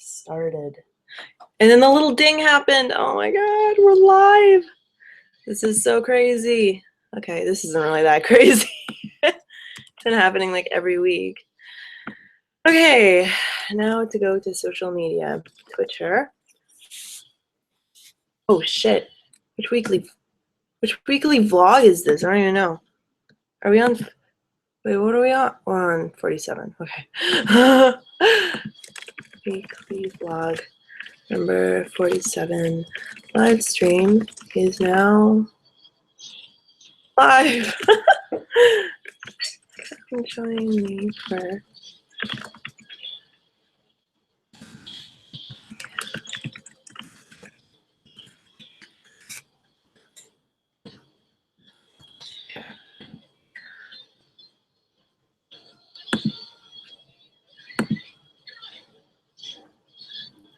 started. And then the little ding happened. Oh my God, we're live. This is so crazy. Okay, this isn't really that crazy. It's been happening like every week. Okay, now to go to social media. Twitter. Oh shit. Which weekly vlog is this? I don't even know. Are we on? Wait, what are we on? We're on 47. Okay. Weekly vlog number 47. Live stream is now live. Join me for.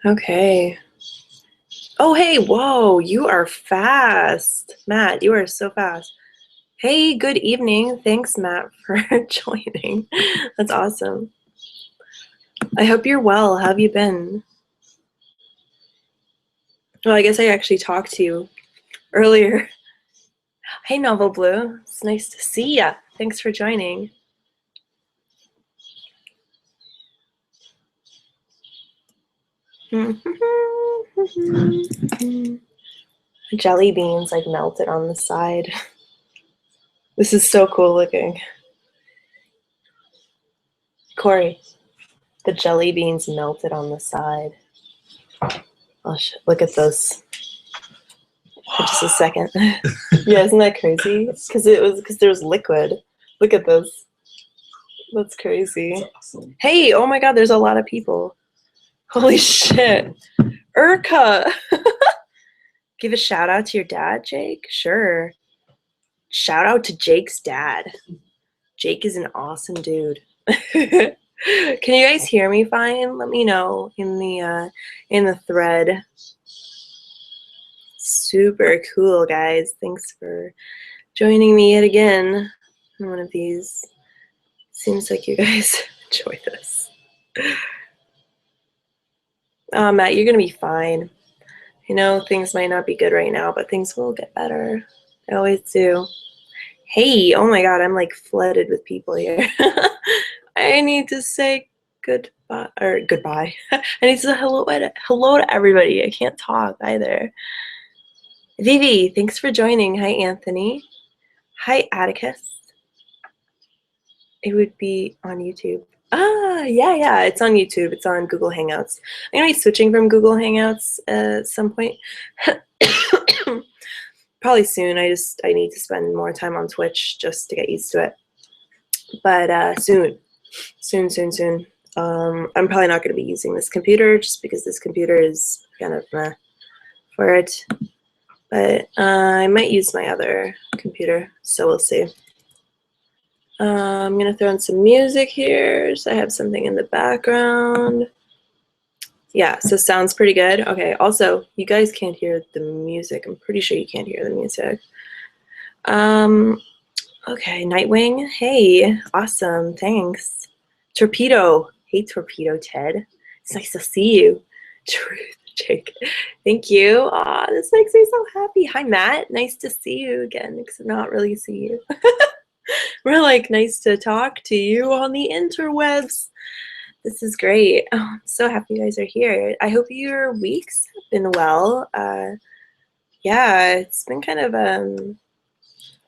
Okay. Oh, hey, whoa, you are fast. Matt, you are so fast. Hey, good evening. Thanks, Matt, for joining. That's awesome. I hope you're well. How have you been? Well, I guess I actually talked to you earlier. Hey, Novel Blue. It's nice to see ya. Thanks for joining. Jelly beans like melted on the side. This is so cool looking. Corey, the jelly beans melted on the side. Oh shit, look at those. For just a second. Yeah, isn't that crazy? Because there was liquid. Look at this. That's crazy. That's awesome. Hey, oh my God, there's a lot of people. Holy shit. Urka. Give a shout out to your dad, Jake? Sure. Shout out to Jake's dad. Jake is an awesome dude. Can you guys hear me fine? Let me know in the thread. Super cool, guys. Thanks for joining me yet again on one of these. Seems like you guys enjoy this. Matt, you're gonna be fine. You know, things might not be good right now, but things will get better. They always do. Hey, oh my God, I'm like flooded with people here. I need to say goodbye. I need to say hello to everybody. I can't talk either. Vivi, thanks for joining. Hi, Anthony. Hi, Atticus. It would be on YouTube. Yeah, it's on YouTube. It's on Google Hangouts. I'm going to be switching from Google Hangouts at some point. Probably soon. I need to spend more time on Twitch just to get used to it. But soon. I'm probably not going to be using this computer just because this computer is kind of meh for it. But I might use my other computer, so we'll see. I'm going to throw in some music here. So I have something in the background. Yeah, so sounds pretty good. Okay, also, you guys can't hear the music. I'm pretty sure you can't hear the music. Okay, Nightwing. Hey, awesome. Thanks. Torpedo. Hey, Torpedo Ted. It's nice to see you. Truth, Jake. Thank you. Aw, this makes me so happy. Hi, Matt. Nice to see you again, because not really see you. We're like, nice to talk to you on the interwebs. This is great. Oh, I'm so happy you guys are here. I hope your weeks have been well. Yeah, it's been kind of a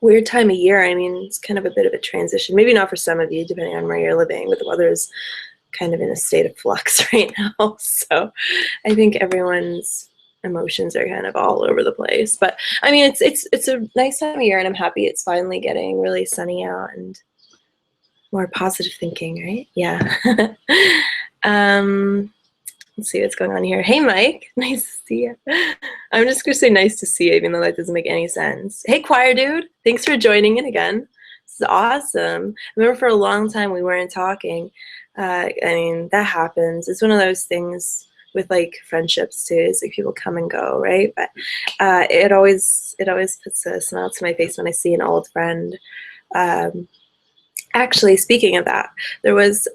weird time of year. I mean, it's kind of a bit of a transition. Maybe not for some of you, depending on where you're living, but the weather's kind of in a state of flux right now. So I think everyone's emotions are kind of all over the place. But I mean, it's a nice time of year, and I'm happy it's finally getting really sunny out and more positive thinking, right? Yeah. Let's see what's going on here. Hey, Mike. Nice to see you. I'm just going to say nice to see you, even though that doesn't make any sense. Hey, Choir Dude. Thanks for joining in again. This is awesome. I remember for a long time we weren't talking. I mean, that happens. It's one of those things with like friendships too. It's like people come and go, right? But it always puts a smile to my face when I see an old friend. Actually, speaking of that, there was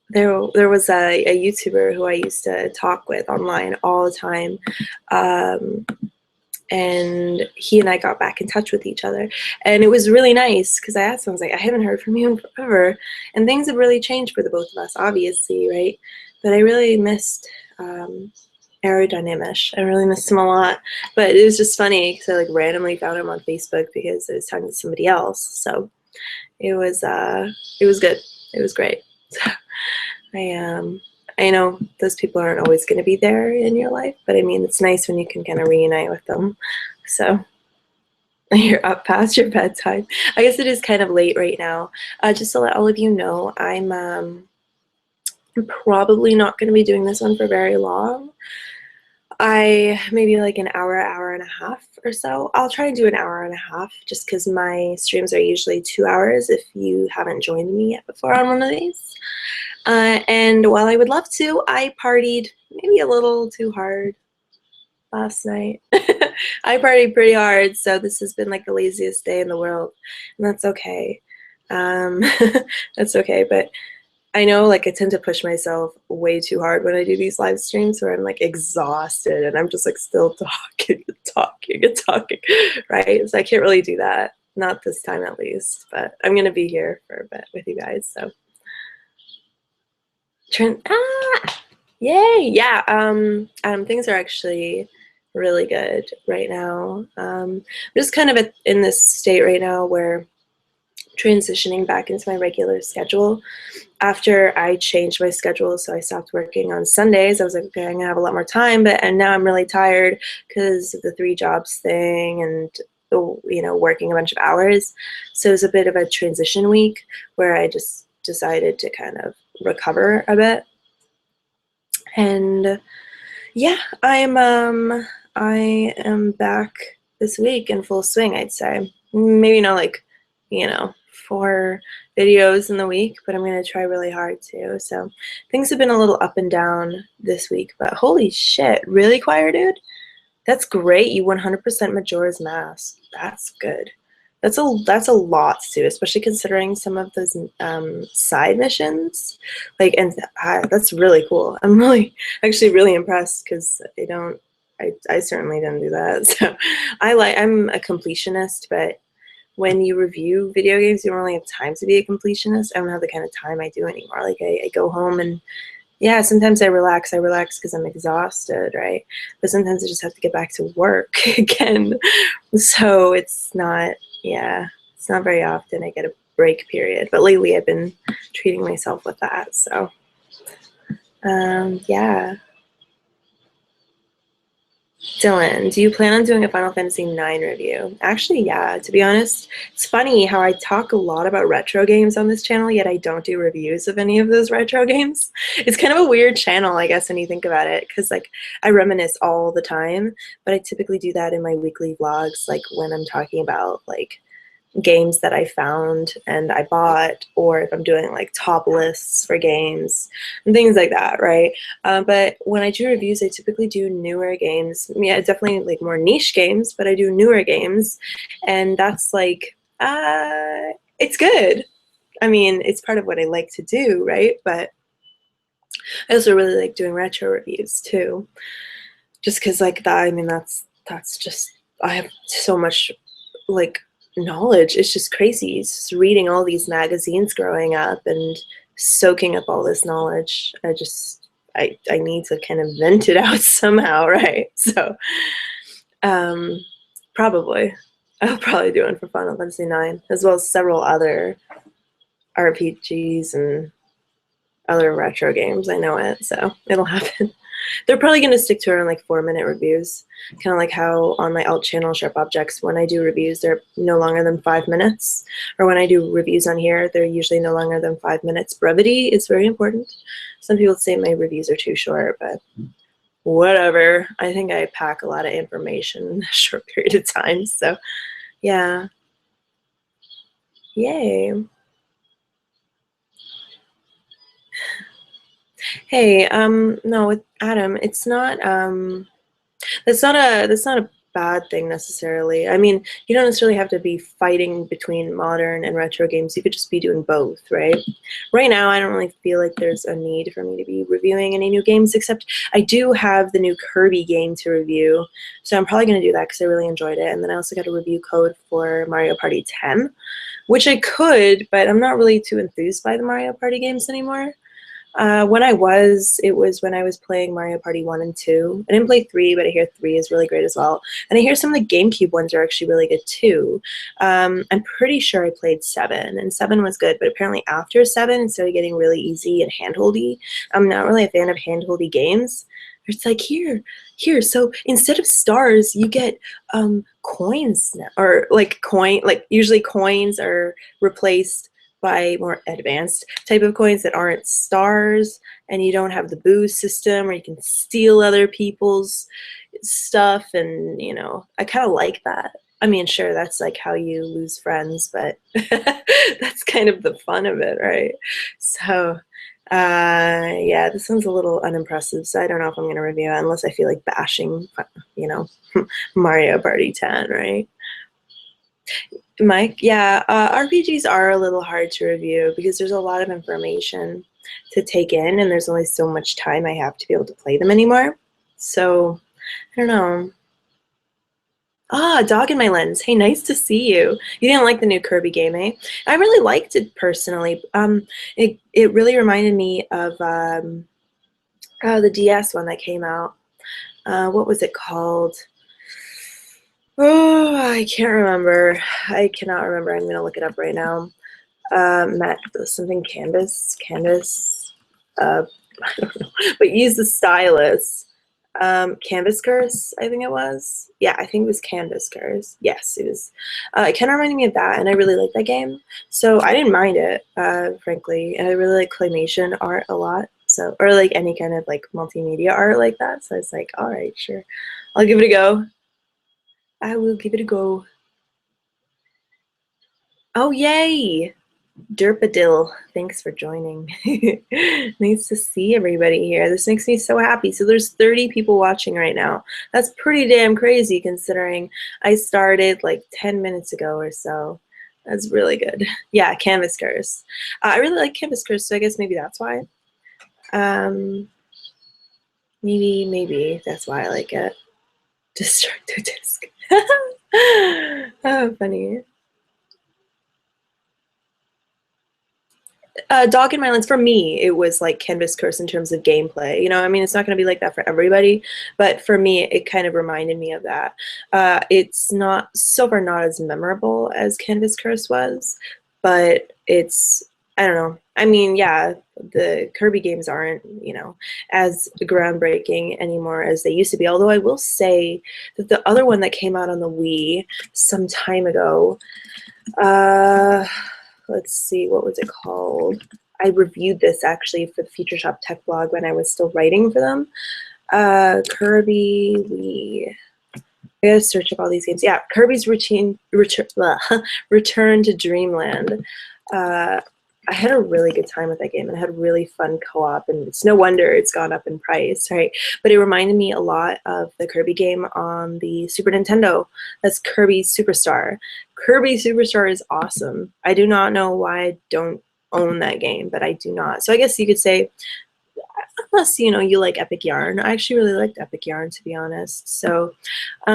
there was a YouTuber who I used to talk with online all the time, and he and I got back in touch with each other, and it was really nice because I asked him, I was like, I haven't heard from you in forever, and things have really changed for the both of us, obviously, right? But I really missed Aerodynamish. I really missed him a lot, but it was just funny because I like randomly found him on Facebook because I was talking to somebody else, so it was good. It was great. I know those people aren't always going to be there in your life, but I mean, it's nice when you can kind of reunite with them. So you're up past your bedtime. I guess it is kind of late right now. Just to let all of you know, I'm probably not going to be doing this one for very long. Maybe like an hour, hour and a half or so. I'll try and do an hour and a half just because my streams are usually 2 hours if you haven't joined me yet before on one of these. And while I would love to, I partied maybe a little too hard last night. I partied pretty hard, so this has been like the laziest day in the world, and that's okay. That's okay, but I know like I tend to push myself way too hard when I do these live streams where I'm like exhausted and I'm just like still talking and talking and talking, right? So I can't really do that, not this time at least, but I'm gonna be here for a bit with you guys, so. Yay! Yeah, things are actually really good right now. I'm just kind of in this state right now where transitioning back into my regular schedule. After I changed my schedule, so I stopped working on Sundays, I was like, okay, I'm gonna have a lot more time, and now I'm really tired because of the 3 jobs thing and working a bunch of hours. So it was a bit of a transition week where I just decided to kind of recover a bit. And yeah, I am back this week in full swing, I'd say. Maybe not like, 4 videos in the week, but I'm gonna try really hard too. So things have been a little up and down this week, but holy shit, really, Choir Dude? That's great. You 100% Majora's Mask. That's good. That's a lot to do, especially considering some of those side missions. Like, and that's really cool. I'm really, actually, really impressed because I certainly didn't do that. So I'm a completionist, but when you review video games, you don't really have time to be a completionist. I don't have the kind of time I do anymore. Like I go home and yeah, sometimes I relax because I'm exhausted, right? But sometimes I just have to get back to work again. So it's not very often I get a break period. But lately I've been treating myself with that. So yeah. Dylan, do you plan on doing a Final Fantasy IX review? Actually, yeah, to be honest, it's funny how I talk a lot about retro games on this channel, yet I don't do reviews of any of those retro games. It's kind of a weird channel, I guess, when you think about it, because like I reminisce all the time, but I typically do that in my weekly vlogs, like when I'm talking about like games that I found and I bought, or if I'm doing like top lists for games and things like that, right? But when I do reviews, I typically do newer games. Yeah, definitely like more niche games, but I do newer games, and that's like it's good. I mean, it's part of what I like to do, right? But I also really like doing retro reviews too, just because like that. I mean, that's just I have so much like knowledge. It's just crazy. It's just reading all these magazines growing up and soaking up all this knowledge. I need to kind of vent it out somehow, right? So probably I'll probably do one for Final Fantasy IX as well as several other RPGs and other retro games. I know it, so it'll happen. They're probably going to stick to around like 4-minute reviews, kind of like how on my alt channel Sharp Objects, when I do reviews, they're no longer than 5 minutes, or when I do reviews on here, they're usually no longer than 5 minutes. Brevity is very important. Some people say my reviews are too short, but whatever. I think I pack a lot of information in a short period of time, so yeah. Yay. Hey, no, Adam, it's not, that's not a bad thing necessarily. I mean, you don't necessarily have to be fighting between modern and retro games. You could just be doing both, right? Right now, I don't really feel like there's a need for me to be reviewing any new games, except I do have the new Kirby game to review. So I'm probably going to do that because I really enjoyed it. And then I also got a review code for Mario Party 10, which I could, but I'm not really too enthused by the Mario Party games anymore. When it was when I was playing Mario Party 1 and 2. I didn't play 3, but I hear 3 is really great as well. And I hear some of the GameCube ones are actually really good too. I'm pretty sure I played 7, and 7 was good, but apparently after 7, it started getting really easy and handholdy. I'm not really a fan of handholdy games. It's like, here, so instead of stars, you get coins now, or like usually coins are replaced by more advanced type of coins that aren't stars, and you don't have the boost system where you can steal other people's stuff, and you know, I kind of like that. I mean, sure, that's like how you lose friends, but that's kind of the fun of it, right? So yeah, this one's a little unimpressive, so I don't know if I'm going to review it unless I feel like bashing, you know, Mario Party 10, right? Mike, yeah, RPGs are a little hard to review because there's a lot of information to take in, and there's only so much time I have to be able to play them anymore. So, I don't know. Ah, Dog in My Lens. Hey, nice to see you. You didn't like the new Kirby game, eh? I really liked it personally. It really reminded me of the DS one that came out. What was it called? Oh, I can't remember. I cannot remember. I'm gonna look it up right now. Matt, something Canvas, I don't know, but use the stylus. Canvas Curse, I think it was. Yeah, I think it was Canvas Curse. Yes, it was. It kind of reminded me of that, and I really like that game. So I didn't mind it, frankly, and I really like claymation art a lot. So, or like any kind of like multimedia art like that. So it's like, all right, sure, I'll give it a go. I will give it a go. Oh, yay! Derpadil, thanks for joining. Nice to see everybody here. This makes me so happy. So there's 30 people watching right now. That's pretty damn crazy considering I started like 10 minutes ago or so. That's really good. Yeah, Canvas Curse. I really like Canvas Curse, so I guess maybe that's why. Maybe that's why I like it. Destructo Disc. Oh, funny. Dog in My Lens, for me, it was like Canvas Curse in terms of gameplay. You know, I mean, it's not going to be like that for everybody, but for me, it kind of reminded me of that. It's not, so far, not as memorable as Canvas Curse was, but it's, I don't know. I mean, yeah, the Kirby games aren't, you know, as groundbreaking anymore as they used to be. Although I will say that the other one that came out on the Wii some time ago, let's see, what was it called? I reviewed this actually for the Future Shop Tech blog when I was still writing for them. Kirby, I gotta search up all these games. Yeah, Kirby's Return to Dreamland. I had a really good time with that game, and I had really fun co-op, and it's no wonder it's gone up in price, right? But it reminded me a lot of the Kirby game on the Super Nintendo. That's Kirby Superstar. Kirby Superstar is awesome. I do not know why I don't own that game, but I do not. So I guess you could say, unless, you know, you like Epic Yarn. I actually really liked Epic Yarn, to be honest. So, I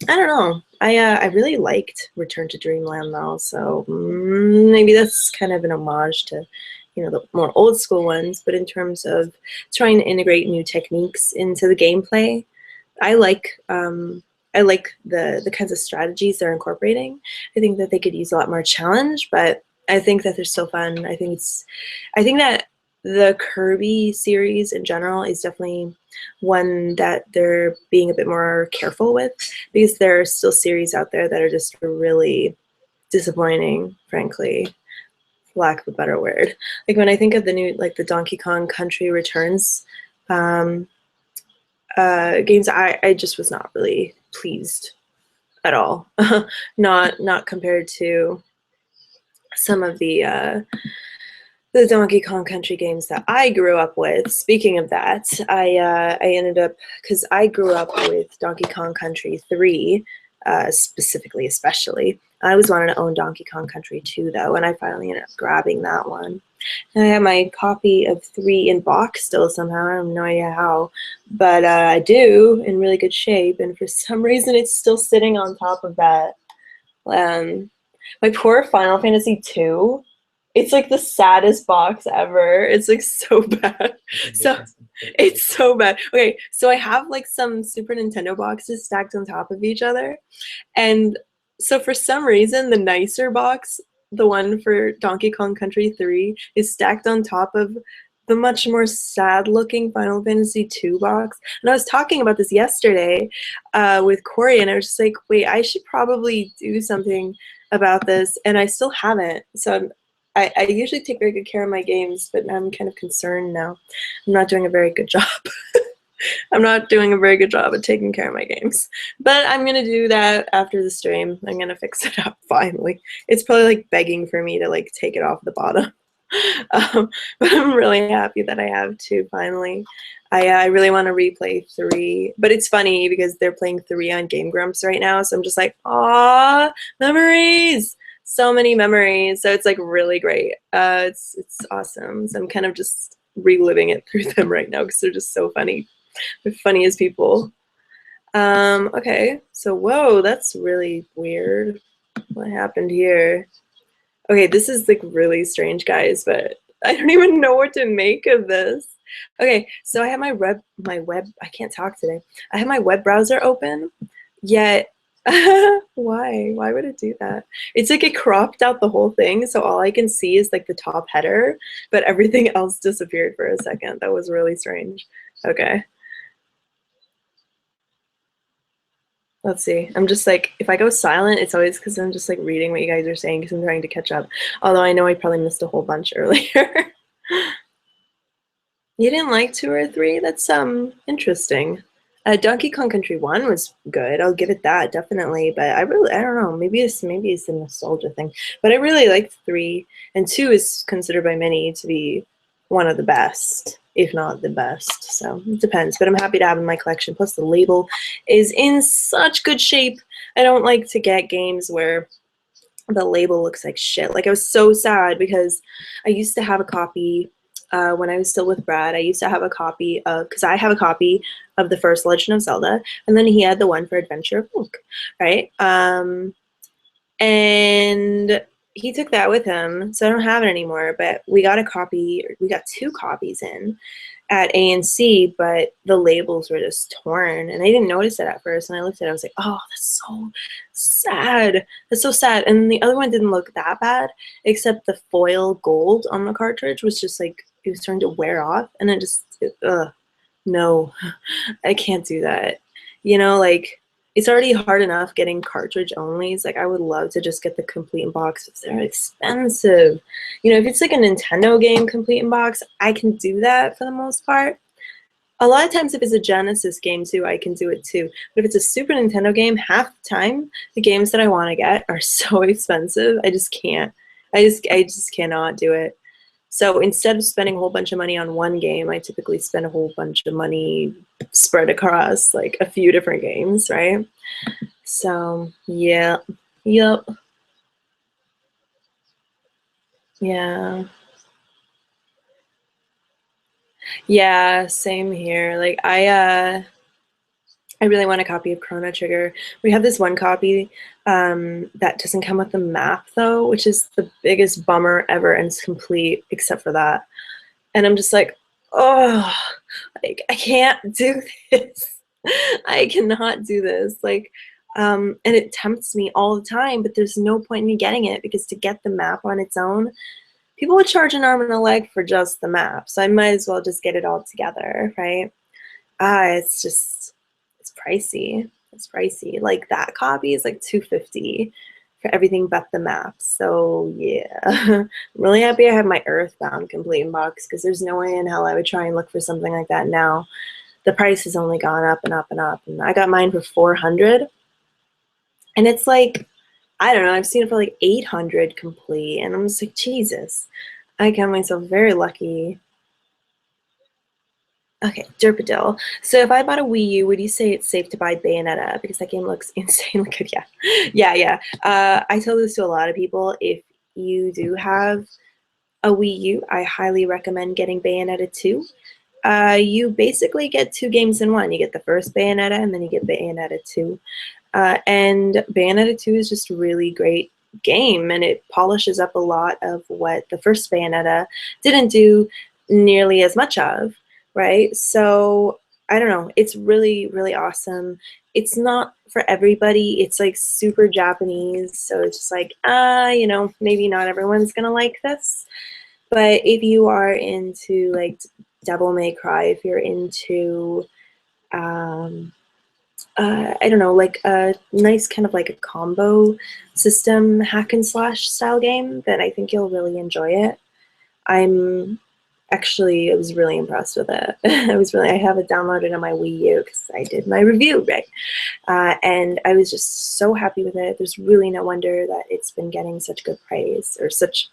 don't know. I really liked Return to Dreamland, though. So maybe that's kind of an homage to, you know, the more old school ones. But in terms of trying to integrate new techniques into the gameplay, I like the kinds of strategies they're incorporating. I think that they could use a lot more challenge, but I think that they're still fun. I think that the Kirby series in general is definitely one that they're being a bit more careful with, because there are still series out there that are just really disappointing, frankly, for lack of a better word. Like when I think of the new, like the Donkey Kong Country Returns games, I just was not really pleased at all. Not compared to some of the the Donkey Kong Country games that I grew up with. Speaking of that, I ended up, because I grew up with Donkey Kong Country 3, specifically, especially. I always wanted to own Donkey Kong Country 2, though, and I finally ended up grabbing that one. And I have my copy of 3 in box still somehow. I have no idea how, but I do, in really good shape, and for some reason it's still sitting on top of that. My poor Final Fantasy 2. It's like the saddest box ever. It's like so bad. So it's so bad. Okay, so I have like some Super Nintendo boxes stacked on top of each other. And so for some reason, the nicer box, the one for Donkey Kong Country 3, is stacked on top of the much more sad-looking Final Fantasy 2 box. And I was talking about this yesterday with Corey, and I was just like, wait, I should probably do something about this, and I still haven't. So I usually take very good care of my games, but I'm kind of concerned now. I'm not doing a very good job. I'm not doing a very good job at taking care of my games. But I'm going to do that after the stream. I'm going to fix it up finally. It's probably like begging for me to like take it off the bottom. But I'm really happy that I have 2 finally. I really want to replay 3. But it's funny because they're playing 3 on Game Grumps right now. So I'm just like, aw, memories! So many memories. So it's like really great. It's awesome. So I'm kind of just reliving it through them right now because they're just so funny. They're funny as people. Okay, so whoa, that's really weird. What happened here? Okay, this is like really strange, guys, but I don't even know what to make of this. Okay, so I have my web, I can't talk today. I have my web browser open, yet, why? Why would it do that? It's like it cropped out the whole thing, so all I can see is like the top header, but everything else disappeared for a second. That was really strange. Okay. Let's see. I'm just like, if I go silent, it's always because I'm just like reading what you guys are saying because I'm trying to catch up. Although I know I probably missed a whole bunch earlier. You didn't like 2 or 3? That's interesting. Donkey Kong Country 1 was good. I'll give it that, definitely. But I don't know. Maybe it's a nostalgia thing. But I really liked 3, and 2 is considered by many to be one of the best, if not the best. So it depends. But I'm happy to have it in my collection. Plus the label is in such good shape. I don't like to get games where the label looks like shit. Like I was so sad because I used to have a copy when I was still with Brad. I used to have a copy of, because I have a copy of the first Legend of Zelda, and then he had the one for Adventure of Link, right? And he took that with him, so I don't have it anymore. But we got a copy, we got 2 copies in at ANC, but the labels were just torn, and I didn't notice it at first. And I looked at it, I was like, oh, that's so sad. That's so sad. And the other one didn't look that bad, except the foil gold on the cartridge was just like, it was starting to wear off, and it just, no, I can't do that. You know, like, it's already hard enough getting cartridge onlys. Like, I would love to just get the complete in box. They're expensive. You know, if it's like a Nintendo game complete in box, I can do that for the most part. A lot of times if it's a Genesis game too, I can do it too. But if it's a Super Nintendo game, half the time, the games that I want to get are so expensive, I just can't. I just cannot do it. So instead of spending a whole bunch of money on one game, I typically spend a whole bunch of money spread across like a few different games, right? So yeah, yep, yeah, yeah. Same here. Like I really want a copy of Chrono Trigger. We have this one copy that doesn't come with the map though, which is the biggest bummer ever, and it's complete except for that. And I'm just like, oh, like I can't do this. I cannot do this. Like, and it tempts me all the time, but there's no point in me getting it because to get the map on its own, people would charge an arm and a leg for just the map. So I might as well just get it all together, right? It's just, it's pricey. It's pricey. Like that copy is like $250 for everything but the map. So yeah, I'm really happy I have my Earthbound complete in box because there's no way in hell I would try and look for something like that now. The price has only gone up and up and up, and I got mine for $400, and it's like, I don't know, I've seen it for like $800 complete, and I'm just like, Jesus. I count myself very lucky. Okay, Derpadil. So if I bought a Wii U, would you say it's safe to buy Bayonetta? Because that game looks insanely good. Yeah. Yeah. I tell this to a lot of people. If you do have a Wii U, I highly recommend getting Bayonetta 2. You basically get two games in one. You get the first Bayonetta, and then you get Bayonetta 2. And Bayonetta 2 is just a really great game, and it polishes up a lot of what the first Bayonetta didn't do nearly as much of, right? So I don't know. It's really, really awesome. It's not for everybody. It's like super Japanese, so it's just like, maybe not everyone's gonna like this. But if you are into like Devil May Cry, if you're into I don't know, like a nice kind of like a combo system hack and slash style game, then I think you'll really enjoy it. I was really impressed with it. I have it downloaded on my Wii U because I did my review, right? And I was just so happy with it. There's really no wonder that it's been getting such good praise, or such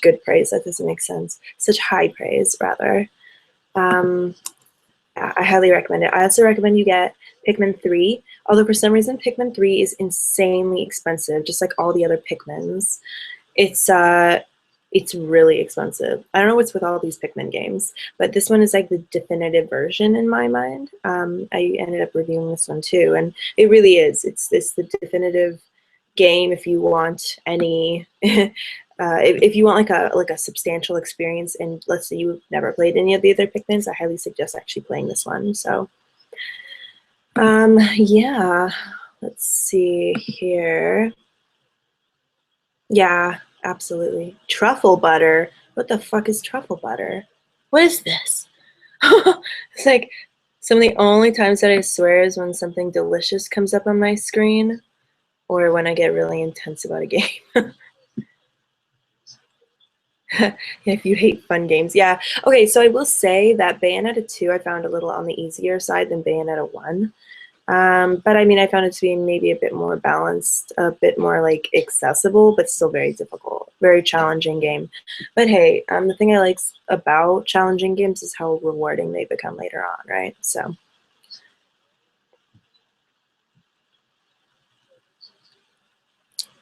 good praise. That doesn't make sense. Such high praise, rather. Um, I highly recommend it. I also recommend you get Pikmin 3, although for some reason Pikmin 3 is insanely expensive, just like all the other Pikmins. It's really expensive. I don't know what's with all these Pikmin games, but this one is like the definitive version in my mind. I ended up reviewing this one too, and it really is. It's the definitive game if you want any if you want like a substantial experience, and let's say you've never played any of the other Pikmins, I highly suggest actually playing this one. So yeah, let's see here. Yeah, absolutely. Truffle butter. What the fuck is truffle butter? What is this? It's like some of the only times that I swear is when something delicious comes up on my screen, or when I get really intense about a game. If you hate fun games. Yeah. Okay, so I will say that Bayonetta 2 I found a little on the easier side than Bayonetta 1. But I mean, I found it to be maybe a bit more balanced, a bit more like accessible, but still very difficult, very challenging game. But hey, the thing I like about challenging games is how rewarding they become later on, right? So.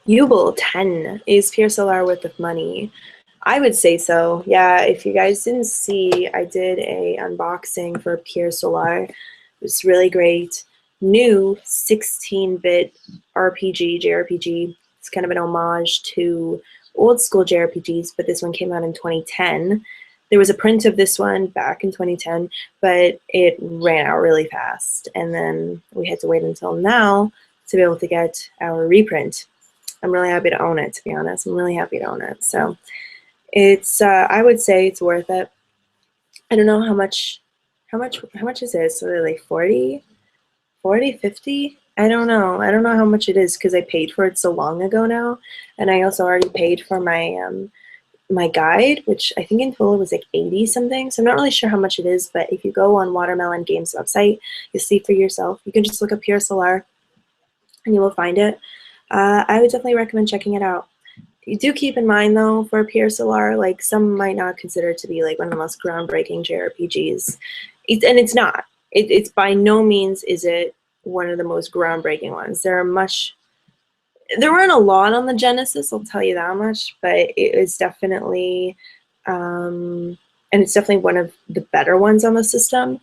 Yubel 10 is Pierre Solar worth of money. I would say so. Yeah, if you guys didn't see, I did a unboxing for Pierre Solar. It was really great. New 16-bit RPG, JRPG. It's kind of an homage to old school JRPGs, but this one came out in 2010. There was a print of this one back in 2010, but it ran out really fast. And then we had to wait until now to be able to get our reprint. I'm really happy to own it, to be honest. I'm really happy to own it. So it's, I would say it's worth it. I don't know how much is it? So they're like 40, 50? I don't know. I don't know how much it is because I paid for it so long ago now. And I also already paid for my, my guide, which I think in total was like 80 something. So I'm not really sure how much it is, but if you go on Watermelon Games website, you'll see for yourself. You can just look up Pierre Solar and you will find it. I would definitely recommend checking it out. You do keep in mind, though, for Pierre Solar, like some might not consider it to be like one of the most groundbreaking JRPGs, and it's not. It's by no means is it one of the most groundbreaking ones. There weren't a lot on the Genesis, I'll tell you that much, but it is definitely, and it's definitely one of the better ones on the system.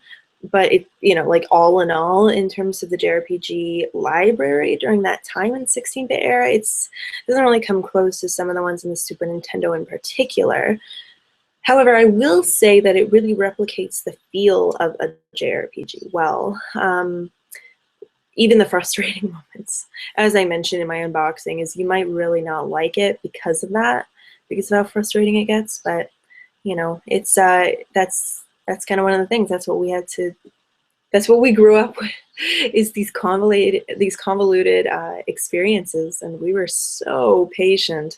But it, like all in all, in terms of the JRPG library during that time in 16-bit era, it doesn't really come close to some of the ones in the Super Nintendo in particular. However, I will say that it really replicates the feel of a JRPG well. Even the frustrating moments, as I mentioned in my unboxing, is you might really not like it because of that, because of how frustrating it gets. But it's that's kind of one of the things. That's what we had to. That's what we grew up with, is these convoluted experiences, and we were so patient,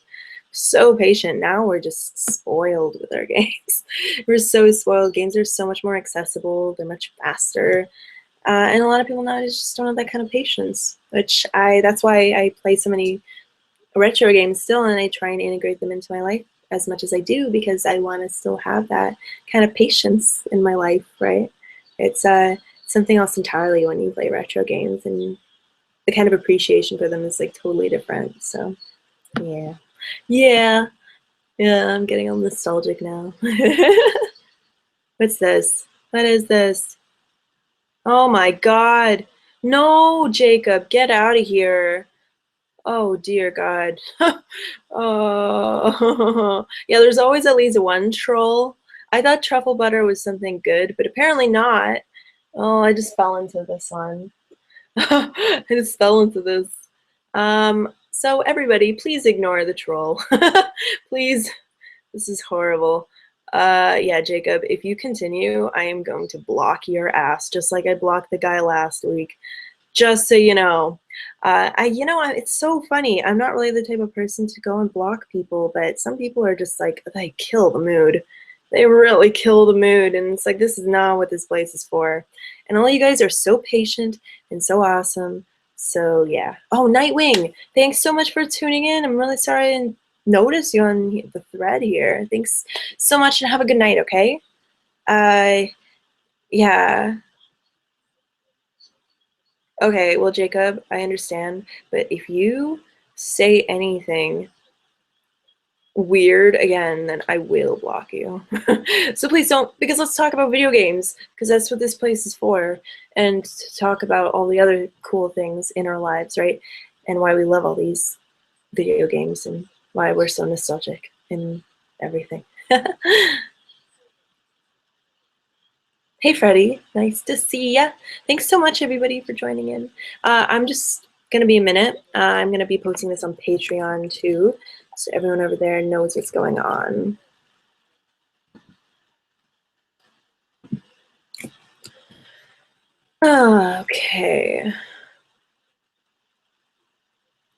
so patient. Now we're just spoiled with our games. We're so spoiled. Games are so much more accessible. They're much faster, and a lot of people nowadays just don't have that kind of patience. That's why I play so many retro games still, and I try and integrate them into my life as much as I do because I want to still have that kind of patience in my life, right? It's something else entirely when you play retro games, and the kind of appreciation for them is like totally different. So yeah. Yeah. Yeah, I'm getting all nostalgic now. What's this? What is this? Oh my God. No, Jacob, get out of here. Oh dear God. Oh, yeah, there's always at least one troll. I thought truffle butter was something good, but apparently not. Oh, I just fell into this one. I just fell into this. So everybody, please ignore the troll. Please. This is horrible. Yeah, Jacob, if you continue, I am going to block your ass, just like I blocked the guy last week. Just so you know. It's so funny. I'm not really the type of person to go and block people, but some people are just like, they kill the mood. They really kill the mood, and it's like, this is not what this place is for. And all you guys are so patient and so awesome. So yeah. Oh, Nightwing, thanks so much for tuning in. I'm really sorry I didn't notice you on the thread here. Thanks so much, and have a good night, okay? Yeah. Okay, well, Jacob, I understand, but if you say anything weird again, then I will block you. So please don't, because let's talk about video games, because that's what this place is for, and to talk about all the other cool things in our lives, right? And why we love all these video games and why we're so nostalgic and everything. Hey, Freddie. Nice to see ya. Thanks so much, everybody, for joining in. I'm just going to be a minute. I'm going to be posting this on Patreon, too, so everyone over there knows what's going on. Okay.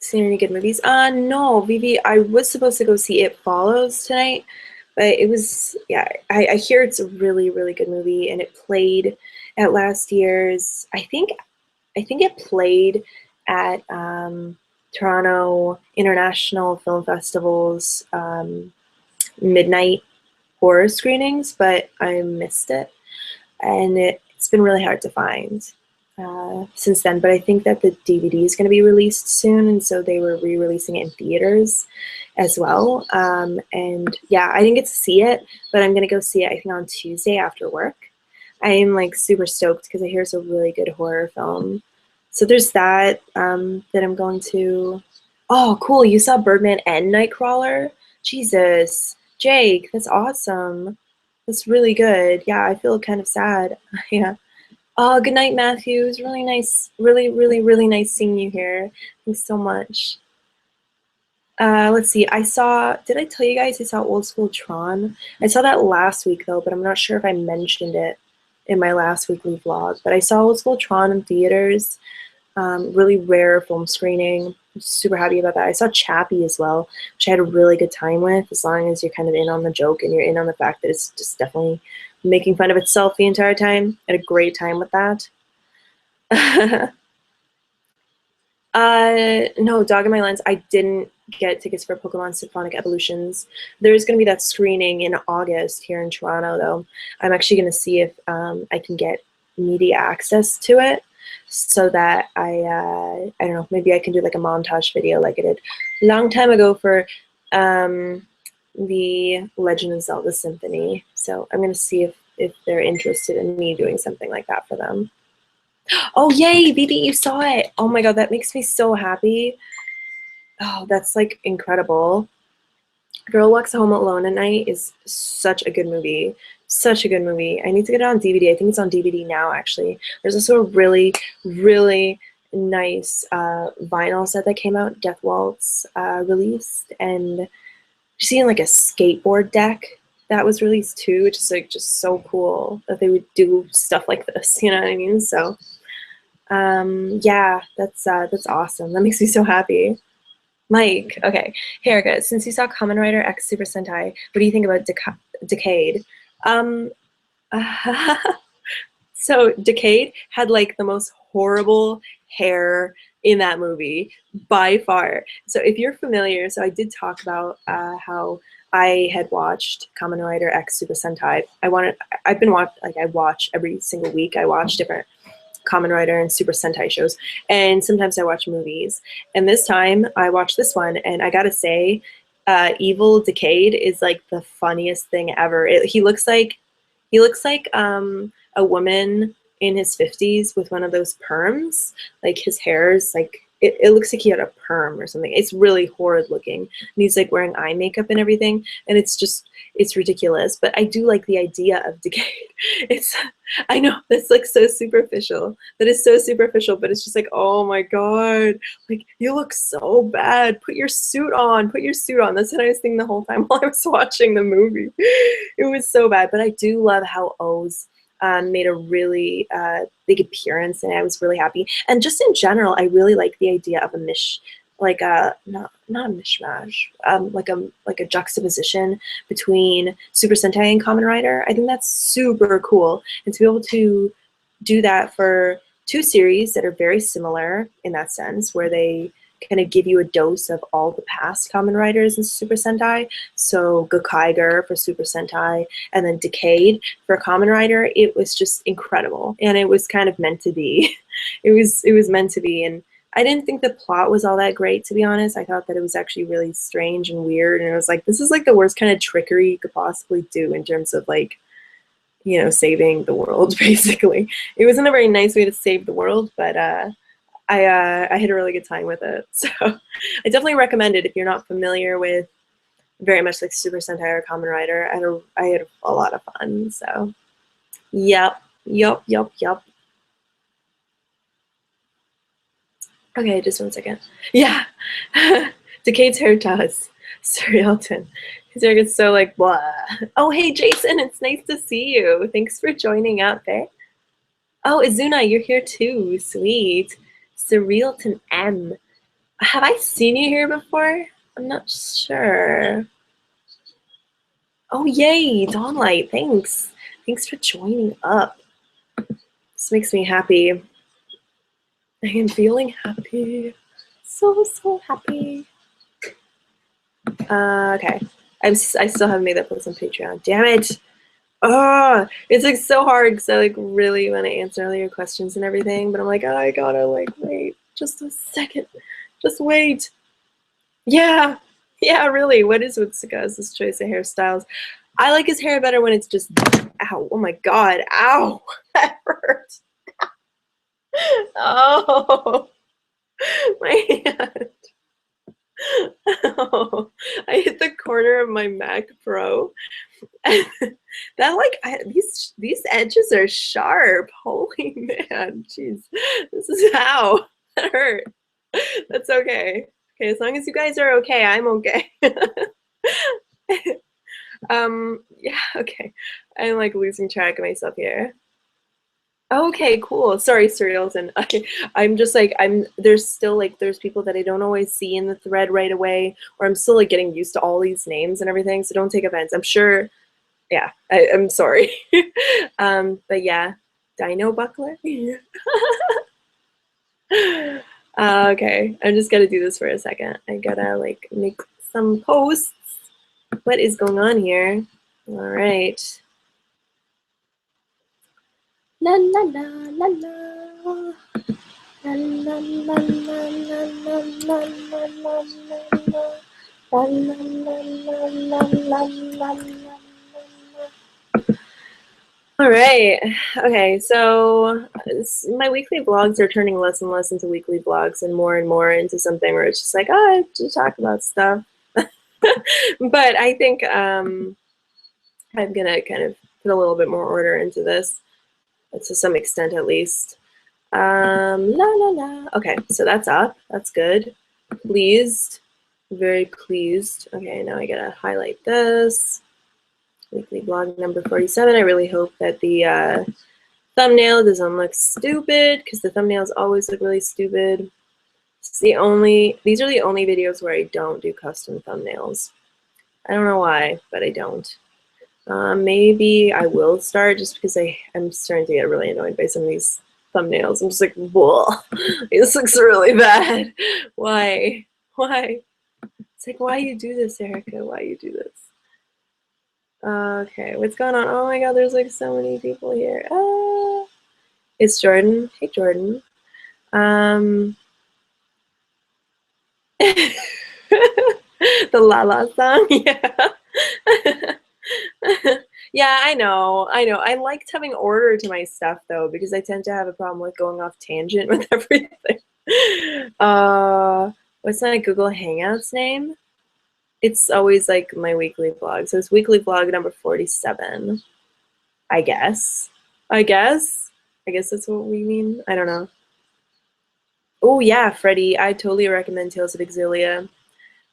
Seen any good movies? No, Vivi, I was supposed to go see It Follows tonight, but it was, yeah, I hear it's a really, really good movie, and it played at last year's, I think it played at Toronto International Film Festival's midnight horror screenings, but I missed it, and it's been really hard to find since then. But I think that the DVD is going to be released soon, and so they were re-releasing it in theaters as well. And yeah, I didn't get to see it, but I'm going to go see it, I think, on Tuesday after work. I am like super stoked because I hear it's a really good horror film. So there's that that I'm going to. Oh, cool! You saw Birdman and Nightcrawler? Jesus, Jake, that's awesome. That's really good. Yeah, I feel kind of sad. Yeah. Oh, good night, Matthew. It was really nice. Really, really, really nice seeing you here. Thanks so much. Let's see. Did I tell you guys I saw Old School Tron? I saw that last week, though, but I'm not sure if I mentioned it in my last weekly vlog. But I saw Old School Tron in theaters. Really rare film screening. I'm super happy about that. I saw Chappie as well, which I had a really good time with, as long as you're kind of in on the joke and you're in on the fact that it's just definitely making fun of itself the entire time. I had a great time with that. No, Dog in My Lens, I didn't get tickets for Pokemon Symphonic Evolutions. There's going to be that screening in August here in Toronto, though. I'm actually going to see if I can get media access to it so that I don't know, maybe I can do like a montage video like I did a long time ago for the Legend of Zelda Symphony. So I'm going to see if they're interested in me doing something like that for them. Oh, yay, Vivi, you saw it. Oh my God, that makes me so happy. Oh, that's like incredible. Girl Walks Home Alone at Night is such a good movie. Such a good movie. I need to get it on DVD. I think it's on DVD now, actually. There's also a really, really nice vinyl set that came out, Death Waltz released, and seeing like a skateboard deck that was released too, which is like just so cool that they would do stuff like this, you know what I mean? So yeah, that's awesome. That makes me so happy. Mike, okay. Hey, Erica, since you saw Kamen Rider X Super Sentai, what do you think about Decade? Um, so Decade had like the most horrible hair in that movie by far. So if you're familiar, so I did talk about how I had watched Kamen Rider X Super Sentai. I watch every single week. I watch different Kamen Rider and Super Sentai shows, and sometimes I watch movies. And this time I watched this one, and I gotta say, Evil Decade is like the funniest thing ever. He looks like a woman in his 50s with one of those perms. Like his hair is like it looks like he had a perm or something. It's really horrid looking. And he's like wearing eye makeup and everything. And it's ridiculous. But I do like the idea of Decade. It's I know that's like so superficial. That is so superficial, but it's just like, oh my God. Like you look so bad. Put your suit on. Put your suit on. That's what I was thinking the whole time while I was watching the movie. It was so bad. But I do love how O's made a really big appearance, and I was really happy. And just in general, I really like the idea of not a mishmash, like a juxtaposition between Super Sentai and Kamen Rider. I think that's super cool, and to be able to do that for two series that are very similar in that sense, where they kind of give you a dose of all the past Kamen Riders in Super Sentai. So Gokaiger for Super Sentai, and then Decade for Kamen Rider. It was just incredible, and it was kind of meant to be. It was meant to be, and I didn't think the plot was all that great, to be honest. I thought that it was actually really strange and weird, and it was like, this is like the worst kind of trickery you could possibly do in terms of like, you know, saving the world, basically. It wasn't a very nice way to save the world, but I had a really good time with it. So I definitely recommend it if you're not familiar with very much like Super Sentai or Kamen Rider. I had a lot of fun. So yep. Okay, just one second. Yeah. Decade's hair does. Surrealton. His hair gets so like blah. Oh, hey Jason, it's nice to see you. Thanks for joining up, eh? Oh, Izuna, you're here too. Sweet. Surrealton M. Have I seen you here before? I'm not sure. Oh, yay, Dawnlight. Thanks. Thanks for joining up. This makes me happy. I am feeling happy. So happy. Okay. I still haven't made that post on Patreon. Damn it. Oh, it's like so hard because I like really want to answer all your questions and everything, but I'm like, oh, I gotta like wait just a second. Just wait. Yeah. Yeah, really. What is with Sagaz's choice of hairstyles? I like his hair better when it's just, ow, oh my God, ow, that hurts. Oh, my hand. Oh, I hit the corner of my Mac Pro. And that like, these edges are sharp. Holy man, jeez. This is how that hurt. That's okay. Okay, as long as you guys are okay, I'm okay. Yeah, okay. I'm like losing track of myself here. Okay, cool. Sorry, Serials, I'm just like there's people that I don't always see in the thread right away, or I'm still like getting used to all these names and everything, so don't take offense. I'm sure, yeah, I'm sorry. But yeah, Dino Buckler. Okay, I'm just gonna do this for a second. I gotta like make some posts. What is going on here? All right. La la la la la. La la la la la la la la la la. La la la la la la la. All right. Okay, so my weekly vlogs are turning less and less into weekly vlogs and more into something where it's just like, oh, I have to talk about stuff. But I think I'm gonna kind of put a little bit more order into this, to some extent at least. La la la. Okay, so that's up. That's good. Pleased. Very pleased. Okay, now I gotta highlight this. Weekly vlog number 47. I really hope that the thumbnail doesn't look stupid, because the thumbnails always look really stupid. These are the only videos where I don't do custom thumbnails. I don't know why, but I don't. Maybe I will start, just because I'm starting to get really annoyed by some of these thumbnails. I'm just like, whoa, this looks really bad. Why? Why? It's like, why you do this, Erica? Why you do this? Okay, what's going on? Oh my god, there's like so many people here. It's Jordan. Hey, Jordan. Um, the La La song, yeah. Yeah, I know. I know. I liked having order to my stuff though, because I tend to have a problem with going off tangent with everything. Uh, what's my Google Hangouts name? It's always like my weekly vlog. So it's weekly vlog number 47, I guess. I guess. I guess that's what we mean. I don't know. Oh yeah, Freddie. I totally recommend Tales of Exilia.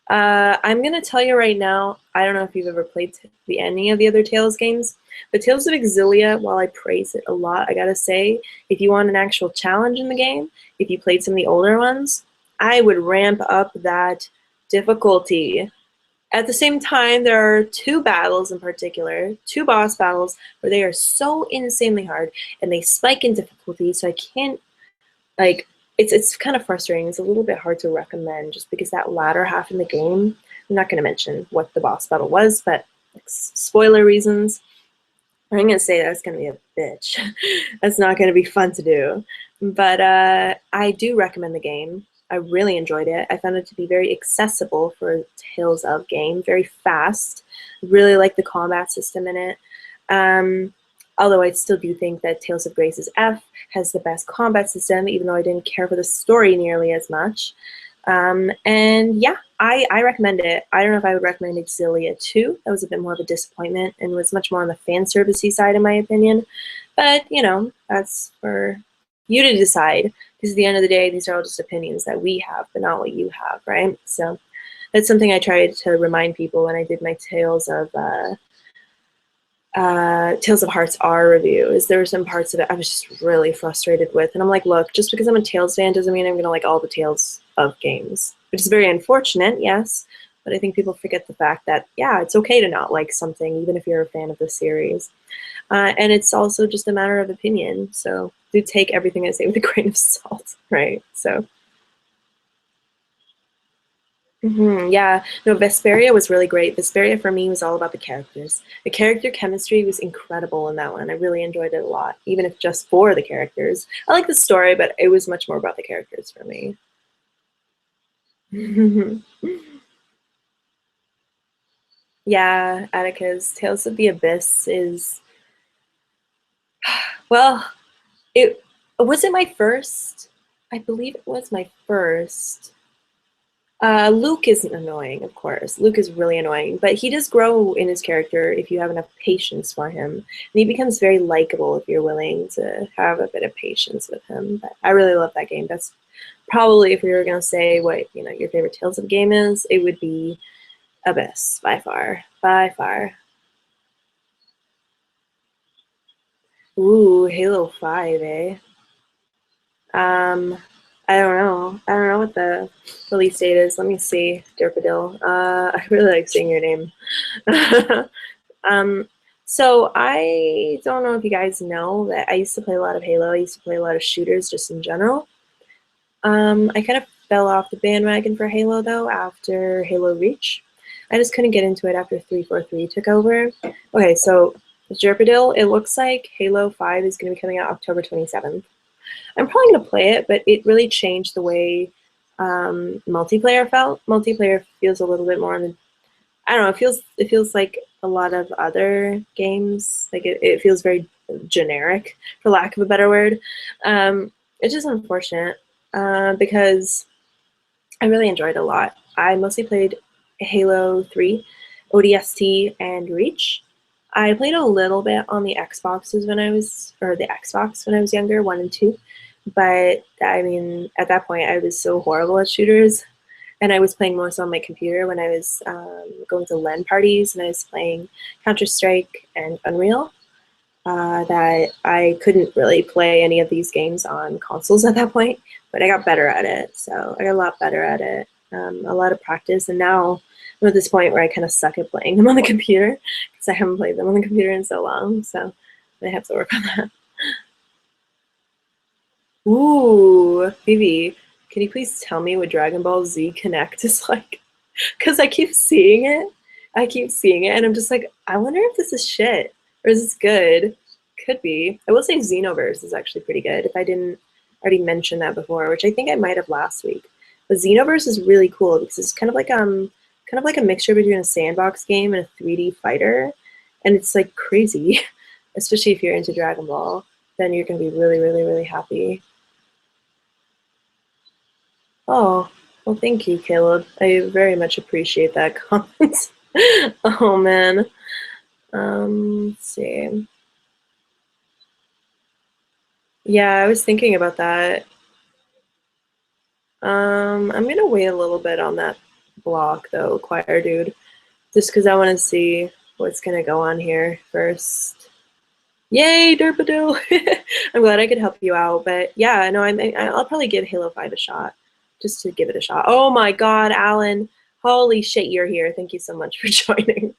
I'm gonna tell you right now, I don't know if you've ever played any of the other Tales games, but Tales of Exilia, while I praise it a lot, I gotta say, if you want an actual challenge in the game, if you played some of the older ones, I would ramp up that difficulty. At the same time, there are two battles in particular, two boss battles, where they are so insanely hard, and they spike in difficulty, so I can't, like, it's kind of frustrating. It's a little bit hard to recommend just because that latter half in the game, I'm not going to mention what the boss battle was, but like, spoiler reasons, I'm going to say that's going to be a bitch. That's not going to be fun to do. But I do recommend the game. I really enjoyed it. I found it to be very accessible for a Tales of game, very fast. Really like the combat system in it. Although I still do think that Tales of Grace's F has the best combat system, even though I didn't care for the story nearly as much. And yeah, I recommend it. I don't know if I would recommend Exilia 2. That was a bit more of a disappointment and was much more on the fan servicey side, in my opinion. But, you know, that's for you to decide. Because at the end of the day, these are all just opinions that we have, but not what you have, right? So that's something I tried to remind people when I did my Tales of Hearts R review, is there were some parts of it I was just really frustrated with. And I'm like, look, just because I'm a Tales fan doesn't mean I'm going to like all the Tales of games. Which is very unfortunate, yes. But I think people forget the fact that, yeah, it's okay to not like something, even if you're a fan of the series. And it's also just a matter of opinion. So do take everything I say with a grain of salt, right? So. Yeah, no, Vesperia was really great. Vesperia for me was all about the characters. The character chemistry was incredible in that one. I really enjoyed it a lot, even if just for the characters. I like the story, but it was much more about the characters for me. Yeah, Attica's Tales of the Abyss is, well, it was it my first? I believe it was my first. Luke is annoying, of course. Luke is really annoying, but he does grow in his character if you have enough patience for him. And he becomes very likable if you're willing to have a bit of patience with him. But I really love that game. That's probably, if we were going to say what, you know, your favorite Tales of game is, it would be Abyss, by far. By far. Ooh, Halo 5, eh? Um, I don't know. I don't know what the release date is. Let me see. Derpadil. I really like saying your name. um, so I don't know if you guys know that I used to play a lot of Halo. I used to play a lot of shooters just in general. I kind of fell off the bandwagon for Halo though after Halo Reach. I just couldn't get into it after 343 took over. Okay, so Derpadil, it looks like Halo 5 is going to be coming out October 27th. I'm probably going to play it, but it really changed the way multiplayer felt. Multiplayer feels a little bit more on the, I don't know, it feels like a lot of other games. Like it feels very generic, for lack of a better word. It's just unfortunate because I really enjoyed it a lot. I mostly played Halo 3, ODST, and Reach. I played a little bit on the Xboxes when I was, or the Xbox when I was younger, 1 and 2. But I mean, at that point, I was so horrible at shooters, and I was playing more so on my computer when I was going to LAN parties, and I was playing Counter-Strike and Unreal. That I couldn't really play any of these games on consoles at that point, but I got better at it. So I got a lot better at it, a lot of practice, and now I'm at this point where I kind of suck at playing them on the computer because I haven't played them on the computer in so long. So I have to work on that. Ooh, Phoebe, can you please tell me what Dragon Ball Z Connect is like? Because I keep seeing it. I keep seeing it, and I'm just like, I wonder if this is shit or is this good? Could be. I will say Xenoverse is actually pretty good. If I didn't already mention that before, which I think I might have last week. But Xenoverse is really cool because it's kind of like a mixture between a sandbox game and a 3D fighter, and it's like crazy. Especially if you're into Dragon Ball, then you're gonna be really, really, really happy. Oh, well, thank you, Caleb. I very much appreciate that comment. Oh man. Let's see. Yeah, I was thinking about that. I'm gonna wait a little bit on that block though, Choir Dude, just because I want to see what's gonna go on here first. Yay, Derpadil! I'm glad I could help you out, but yeah, no, I'll probably give Halo 5 a shot, just to give it a shot. Oh my God, Alan! Holy shit, you're here! Thank you so much for joining.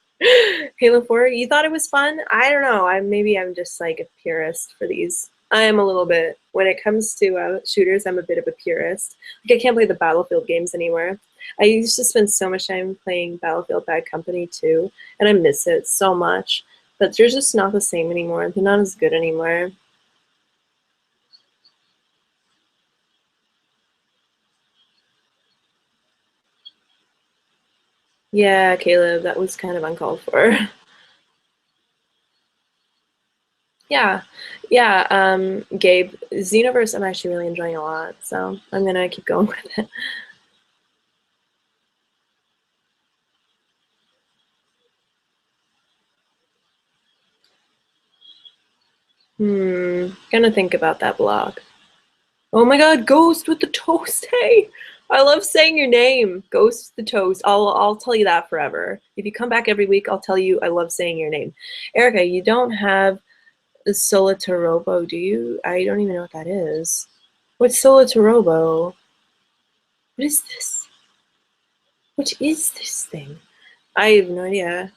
Halo 4, you thought it was fun? I don't know. Maybe I'm just like a purist for these. I am a little bit. When it comes to shooters, I'm a bit of a purist. Like I can't play the Battlefield games anymore. I used to spend so much time playing Battlefield Bad Company too, and I miss it so much. But they're just not the same anymore. They're not as good anymore. Yeah, Caleb, that was kind of uncalled for. Yeah, yeah, Gabe, Xenoverse I'm actually really enjoying a lot, so I'm gonna keep going with it. Gonna think about that block. Oh my God, Ghost with the toast, hey! I love saying your name, Ghost with the toast. I'll tell you that forever. If you come back every week, I'll tell you I love saying your name. Erica, you don't have the Solitarobo, do you? I don't even know what that is. What's Solitarobo? What is this? What is this thing? I have no idea.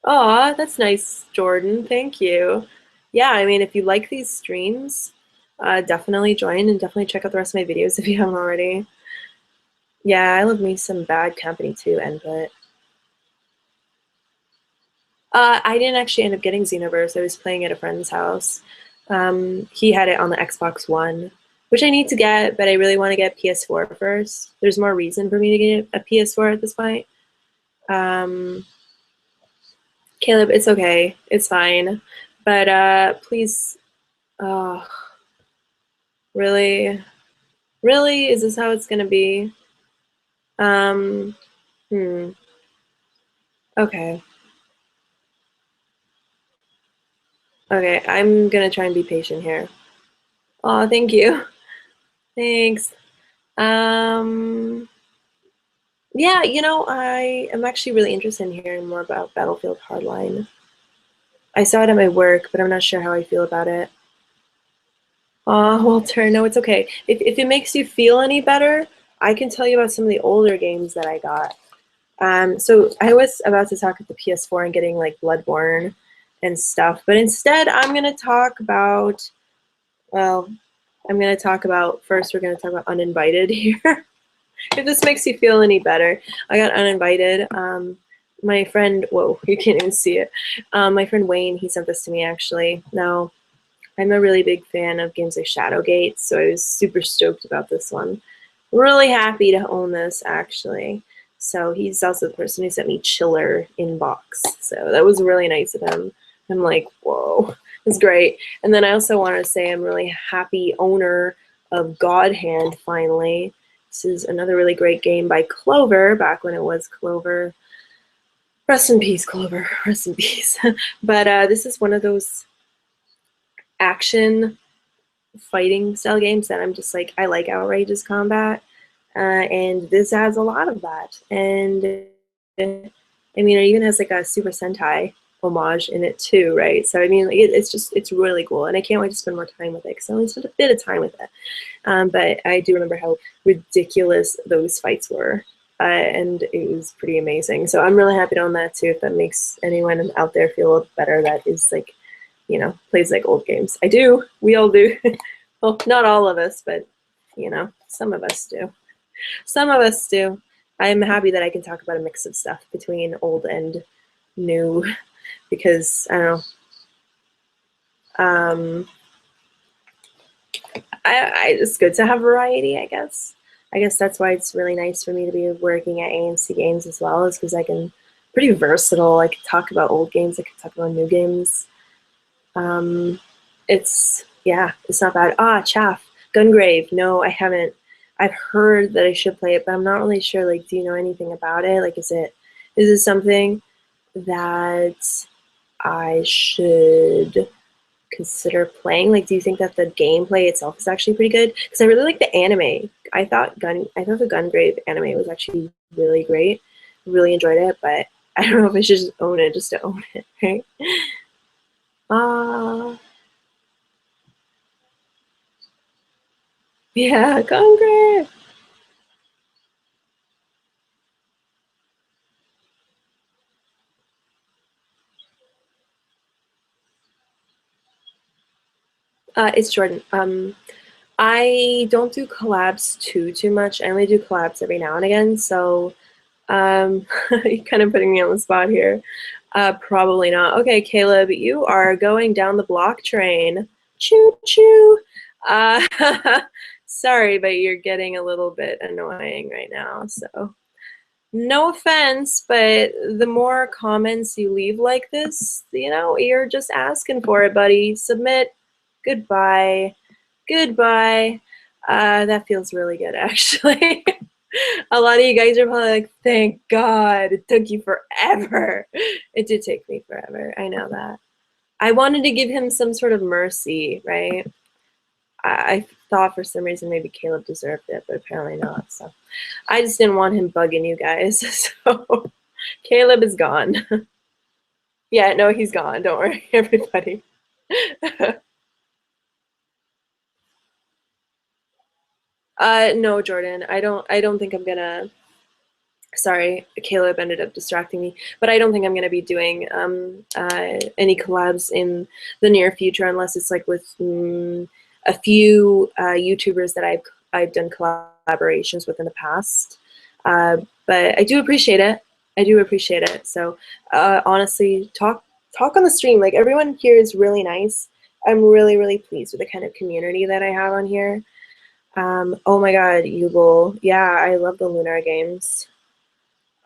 Aw, that's nice, Jordan. Thank you. Yeah, I mean, if you like these streams, definitely join and definitely check out the rest of my videos if you haven't already. Yeah, I love me some Bad Company too, Input. I didn't actually end up getting Xenoverse. I was playing at a friend's house. He had it on the Xbox One, which I need to get, but I really want to get PS4 first. There's more reason for me to get a PS4 at this point. Um, Caleb, it's okay. It's fine. But please, oh, really? Really? Is this how it's gonna be? Um, hmm. Okay. Okay, I'm gonna try and be patient here. Oh, thank you. Thanks. Um, yeah, you know, I am actually really interested in hearing more about Battlefield Hardline. I saw it at my work, but I'm not sure how I feel about it. Walter, no, it's okay. If it makes you feel any better, I can tell you about some of the older games that I got. So I was about to talk about the PS4 and getting like Bloodborne and stuff, but instead I'm gonna talk about, well, I'm gonna talk about, first we're gonna talk about Uninvited here. If this makes you feel any better, I got uninvited. My friend, whoa, you can't even see it. My friend Wayne, he sent this to me actually. Now, I'm a really big fan of games like Shadowgate, so I was super stoked about this one. Really happy to own this actually. So he's also the person who sent me Chiller in box. So that was really nice of him. I'm like, whoa, it's great. And then I also want to say I'm really happy owner of God Hand finally. This is another really great game by Clover, back when it was Clover. Rest in peace, Clover. Rest in peace. But this is one of those action fighting style games that I'm just like, I like outrageous combat. And this has a lot of that. And I mean, it even has like a Super Sentai homage in it too, right? So I mean, it's really cool, and I can't wait to spend more time with it because I only spent a bit of time with it. But I do remember how ridiculous those fights were, and it was pretty amazing. So I'm really happy to own that too. If that makes anyone out there feel better, that is like, you know, plays like old games. I do. We all do. Well, not all of us, but you know, some of us do. Some of us do. I'm happy that I can talk about a mix of stuff between old and new because I don't know. It's good to have variety, I guess. I guess that's why it's really nice for me to be working at AMC Games as well, is because I can pretty versatile. I can talk about old games, I can talk about new games. It's not bad. Ah, Chaff, Gungrave. No, I haven't. I've heard that I should play it, but I'm not really sure. Like, do you know anything about it? Like, is it something that I should consider playing? Like, do you think that the gameplay itself is actually pretty good? Because I really like the anime. I thought the Gungrave anime was actually really great. Really enjoyed it, but I don't know if I should just own it just to own it, right? Ah, yeah, Gungrave. It's Jordan. I don't do collabs too much. I only do collabs every now and again. So you're kind of putting me on the spot here. Probably not. Okay, Caleb, you are going down the block train. Choo choo. Uh, sorry, but you're getting a little bit annoying right now. So no offense, but the more comments you leave like this, you're just asking for it, buddy. Submit. Goodbye. Goodbye. That feels really good, actually. A lot of you guys are probably like, thank God, it took you forever. It did take me forever. I know that. I wanted to give him some sort of mercy, right? I thought for some reason maybe Caleb deserved it, but apparently not. So I just didn't want him bugging you guys. So Caleb is gone. Yeah, no, he's gone. Don't worry, everybody. No, Jordan. I don't think I'm gonna. Sorry, Caleb ended up distracting me, but I don't think I'm gonna be doing any collabs in the near future unless it's like with a few YouTubers that I've done collaborations with in the past. But I do appreciate it. I do appreciate it. So honestly, talk on the stream. Like, everyone here is really nice. I'm really pleased with the kind of community that I have on here. Oh my God, Yugal. Yeah, I love the Lunar games.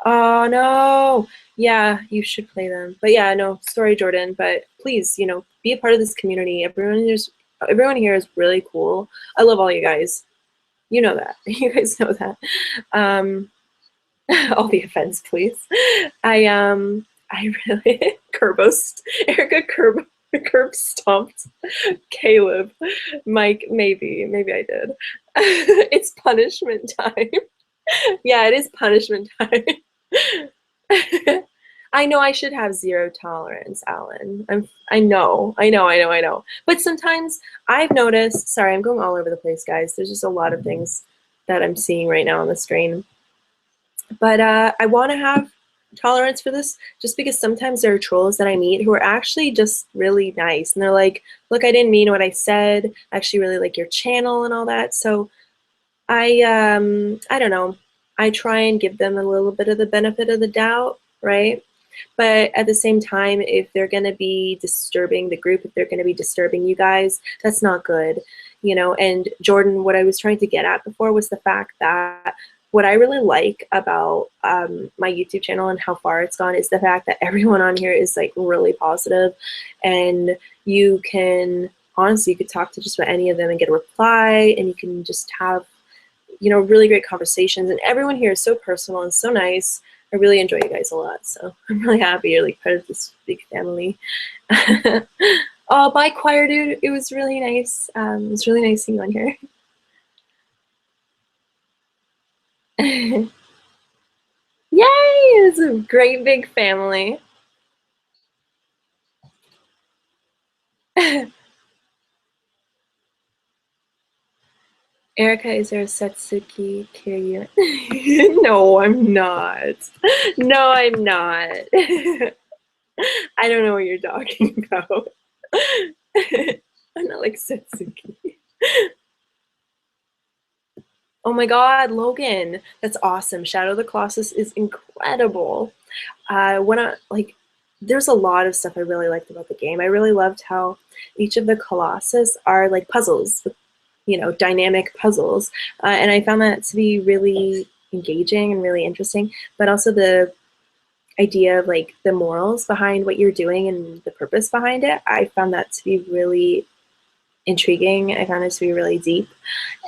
Oh no. Yeah, you should play them. But yeah, no, sorry, Jordan. But please, be a part of this community. Everyone here is really cool. I love all you guys. You know that. You guys know that. Um, all the offense, please. I really Erica curb stomped Caleb. Mike, maybe I did. It's punishment time. Yeah, it is punishment time. I know I should have zero tolerance, Alan. I know. But sometimes I've noticed, sorry, I'm going all over the place, guys. There's just a lot of things that I'm seeing right now on the screen. But I want to have tolerance for this just because sometimes there are trolls that I meet who are actually just really nice. And they're like, look, I didn't mean what I said. I actually really like your channel and all that. So I don't know. I try and give them a little bit of the benefit of the doubt, right? But at the same time, if they're going to be disturbing the group, if they're going to be disturbing you guys, that's not good, And Jordan, what I was trying to get at before was the fact that what I really like about my YouTube channel and how far it's gone is the fact that everyone on here is like really positive, and you can honestly, you could talk to just about any of them and get a reply, and you can just have really great conversations, and everyone here is so personal and so nice. I really enjoy you guys a lot, so I'm really happy you're like part of this big family. Oh, bye, choir dude. It was really nice. It was really nice seeing you on here. Yay! It's a great big family. Erica, is there a Satsuki Kiryu? No, I'm not. No, I'm not. I don't know what you're talking about. I'm not like Satsuki. Oh my God, Logan. That's awesome. Shadow of the Colossus is incredible. I wanna like there's a lot of stuff I really liked about the game. I really loved how each of the Colossus are like puzzles, dynamic puzzles. And I found that to be really engaging and really interesting, but also the idea of like the morals behind what you're doing and the purpose behind it. I found that to be really intriguing. I found it to be really deep,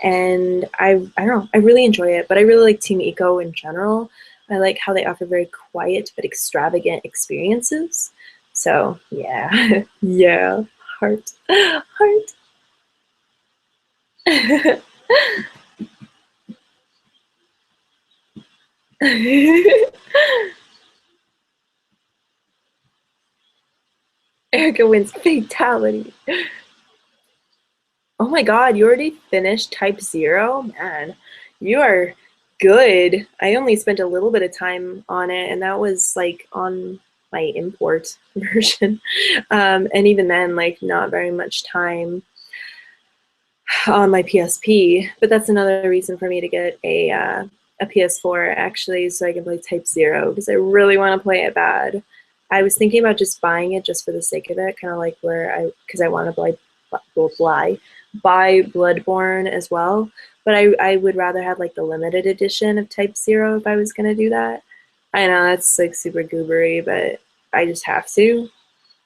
and I don't know, I really enjoy it. But I really like Team Eco in general. I like how they offer very quiet but extravagant experiences. So yeah, yeah, heart, heart. Erica wins fatality. Oh my God, you already finished Type Zero? Man, you are good. I only spent a little bit of time on it, and that was like on my import version. And even then, like, not very much time on my PSP. But that's another reason for me to get a PS4 actually, so I can play Type Zero because I really want to play it bad. I was thinking about just buying it just for the sake of it, kind of like because I want to buy Bloodborne as well. But I would rather have like the limited edition of Type Zero if I was gonna do that. I know that's like super goobery, but I just have to,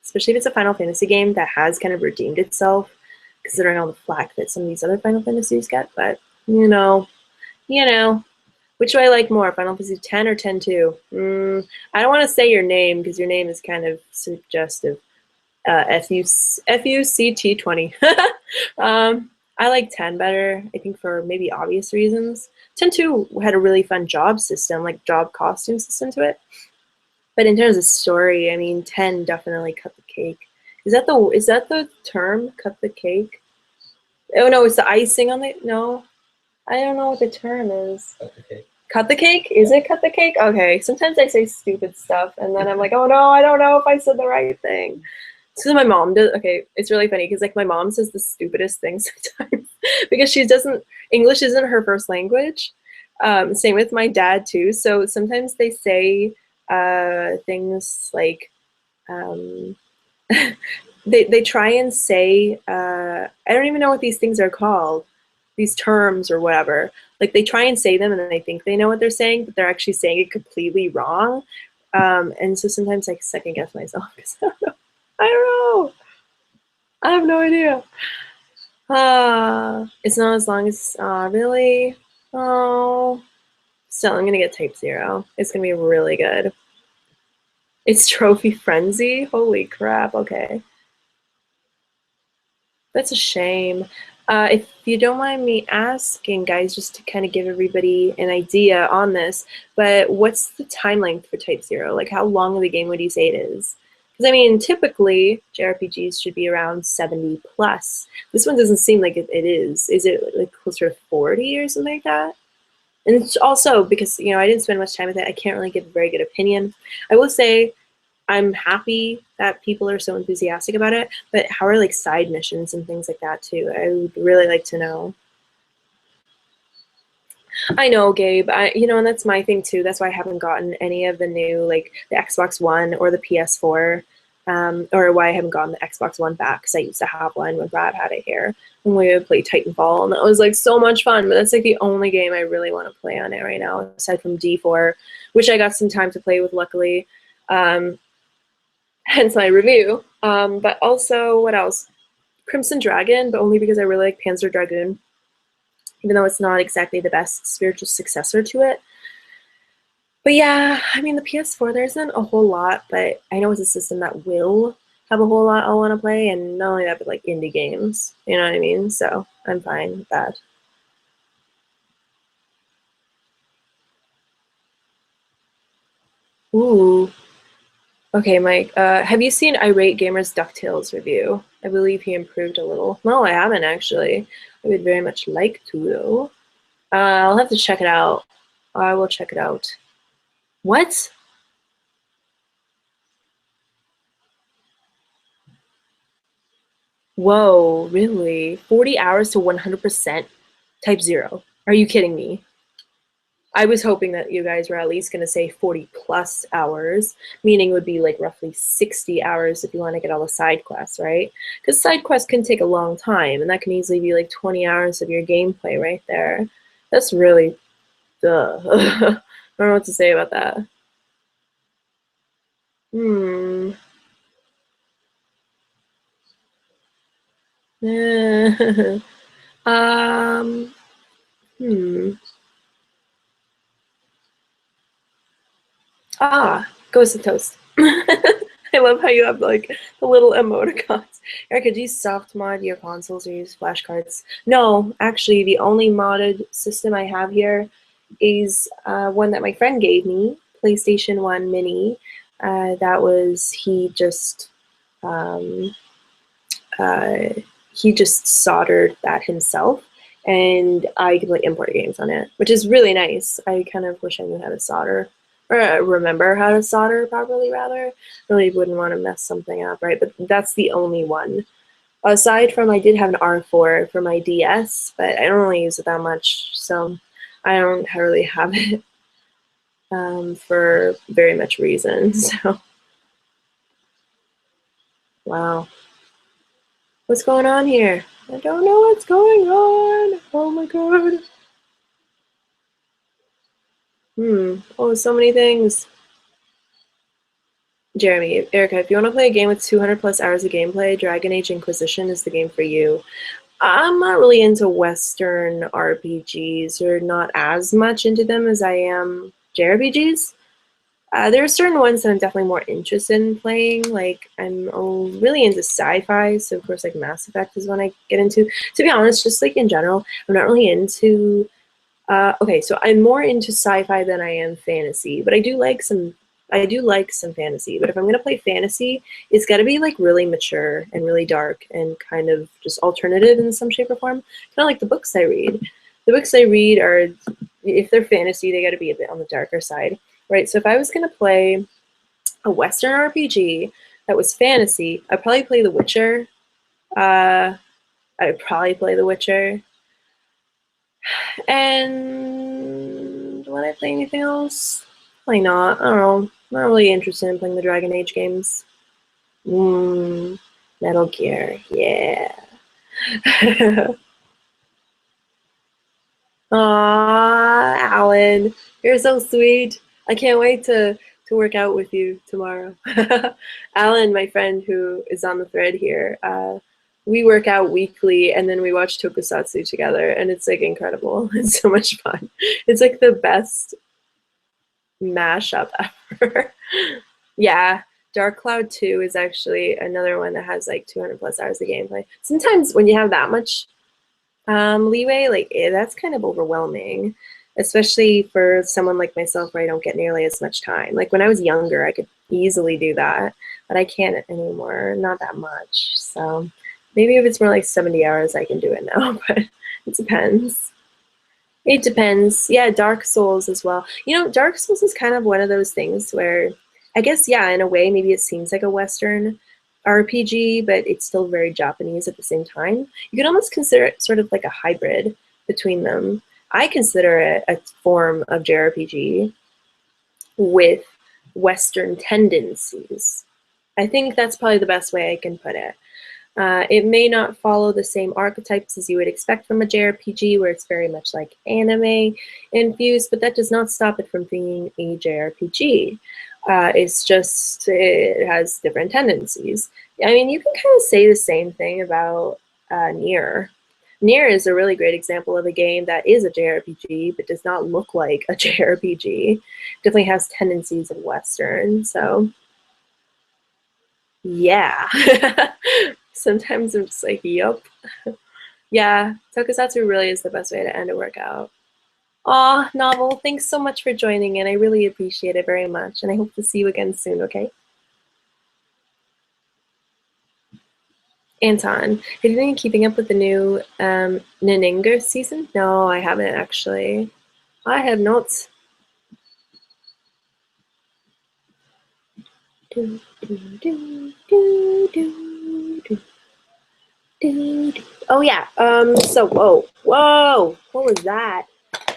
especially if it's a Final Fantasy game that has kind of redeemed itself, considering all the flack that some of these other Final Fantasies get. But you know, which do I like more, Final Fantasy 10 or 10-2? I don't want to say your name because your name is kind of suggestive. FUCT20. I like 10 better, I think for maybe obvious reasons. 10-2 had a really fun job system, like job costume system to it. But in terms of story, I mean, 10 definitely cut the cake. Is that the term, cut the cake? Oh no, it's the icing on the, no, I don't know what the term is. Cut the cake. Cut the cake? Is it cut the cake? Okay, sometimes I say stupid stuff and then I'm like, oh no, I don't know if I said the right thing. So my mom does. Okay, it's really funny because like my mom says the stupidest things sometimes because she doesn't. English isn't her first language. Same with my dad too. So sometimes they say things like um, they try and say I don't even know what these things are called, these terms or whatever. Like they try and say them and then they think they know what they're saying, but they're actually saying it completely wrong. And so sometimes I second guess myself because I don't know. I have no idea. It's not as long as, really? Oh, still, I'm gonna get Type Zero. It's gonna be really good. It's Trophy Frenzy? Holy crap, okay. That's a shame. If you don't mind me asking, guys, just to kind of give everybody an idea on this, but what's the time length for Type Zero? Like, how long of a game would you say it is? Because, I mean, typically, JRPGs should be around 70 plus. This one doesn't seem like it is. Is it, like, closer to 40 or something like that? And it's also, because, I didn't spend much time with it, I can't really give a very good opinion. I will say, I'm happy that people are so enthusiastic about it, but how are like side missions and things like that too? I would really like to know. I know, Gabe. And that's my thing too. That's why I haven't gotten any of the new, like the Xbox One or the PS4, or why I haven't gotten the Xbox One back because I used to have one when Brad had it here when we would play Titanfall, and that was like so much fun. But that's like the only game I really want to play on it right now, aside from D4, which I got some time to play with, luckily. Hence my review. But also, what else? Crimson Dragon, but only because I really like Panzer Dragoon, even though it's not exactly the best spiritual successor to it. But yeah, I mean, the PS4, there isn't a whole lot, but I know it's a system that will have a whole lot I want to play, and not only that, but like indie games. You know what I mean? So I'm fine with that. Ooh. Okay, Mike. Have you seen Irate Gamer's DuckTales review? I believe he improved a little. No, I haven't actually. I would very much like to, though. I'll have to check it out. I will check it out. What? Whoa, really? 40 hours to 100% Type Zero. Are you kidding me? I was hoping that you guys were at least going to say 40 plus hours, meaning it would be like roughly 60 hours if you want to get all the side quests, right? Because side quests can take a long time, and that can easily be like 20 hours of your gameplay right there. That's really, duh. I don't know what to say about that. Hmm. um. Hmm. Ah, Ghost of Toast. I love how you have like the little emoticons. Erica, do you soft mod your consoles or use flashcards? No, actually, the only modded system I have here is one that my friend gave me, PlayStation 1 Mini. That was um, uh, he just soldered that himself, and I could like import games on it, which is really nice. I kind of wish I knew how to solder, or remember how to solder properly, rather. Really wouldn't want to mess something up, right? But that's the only one. Aside from, I did have an R4 for my DS, but I don't really use it that much, so I don't really have it for very much reason. So, wow. What's going on here? I don't know what's going on. Oh my god. Oh, so many things. Jeremy, Erica, if you want to play a game with 200 plus hours of gameplay, Dragon Age Inquisition is the game for you. I'm not really into Western RPGs, or not as much into them as I am JRPGs. There are certain ones that I'm definitely more interested in playing. Like, I'm really into sci-fi, so of course, like Mass Effect is one I get into. To be honest, just like in general, I'm not really into. Okay, so I'm more into sci-fi than I am fantasy, but I do like some. I do like some fantasy, but if I'm gonna play fantasy, it's got to be like really mature and really dark and kind of just alternative in some shape or form. Kind of like the books I read. The books I read are, if they're fantasy, they got to be a bit on the darker side, right? So if I was gonna play a Western RPG that was fantasy, I'd probably play The Witcher. I'd probably play The Witcher. And would I play anything else? Probably not. I don't know. Not really interested in playing the Dragon Age games. Metal Gear, yeah. Aw, Alan, you're so sweet. I can't wait to work out with you tomorrow. Alan, my friend who is on the thread here, we work out weekly and then we watch tokusatsu together, and it's like incredible. It's so much fun. It's like the best mashup ever. Yeah, Dark Cloud 2 is actually another one that has like 200 plus hours of gameplay. Sometimes when you have that much leeway, like that's kind of overwhelming, especially for someone like myself where I don't get nearly as much time. Like when I was younger, I could easily do that, but I can't anymore, not that much. So maybe if it's more like 70 hours, I can do it now, but it depends. It depends. Yeah, Dark Souls as well. You know, Dark Souls is kind of one of those things where I guess, yeah, in a way, maybe it seems like a Western RPG, but it's still very Japanese at the same time. You could almost consider it sort of like a hybrid between them. I consider it a form of JRPG with Western tendencies. I think that's probably the best way I can put it. It may not follow the same archetypes as you would expect from a JRPG, where it's very much like anime infused, but that does not stop it from being a JRPG. It's just, it has different tendencies. I mean, you can kind of say the same thing about Nier. Nier is a really great example of a game that is a JRPG, but does not look like a JRPG. Definitely has tendencies of Western, so yeah. Sometimes I'm just like, yup. Yeah, tokusatsu really is the best way to end a workout. Aw, Novel, thanks so much for joining in. I really appreciate it very much, and I hope to see you again soon, okay? Anton, have you been keeping up with the new Ninninger season? No, I haven't actually. I have not. Do, do, do, do, do, do. Oh yeah. So whoa, what was that?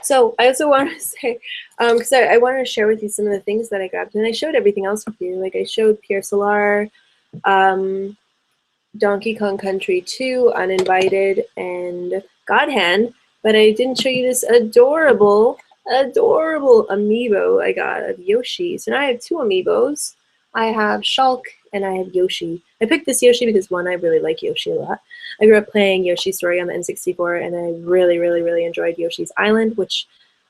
So I also want to say, because I wanted to share with you some of the things that I grabbed, and I showed everything else with you. Like I showed Pierre Solar, Donkey Kong Country 2, Uninvited, and God Hand, but I didn't show you this adorable amiibo I got of Yoshi. So now I have two amiibos. I have Shulk and I have Yoshi. I picked this Yoshi because, one, I really like Yoshi a lot. I grew up playing Yoshi's Story on the N64, and I really, really, really enjoyed Yoshi's Island, which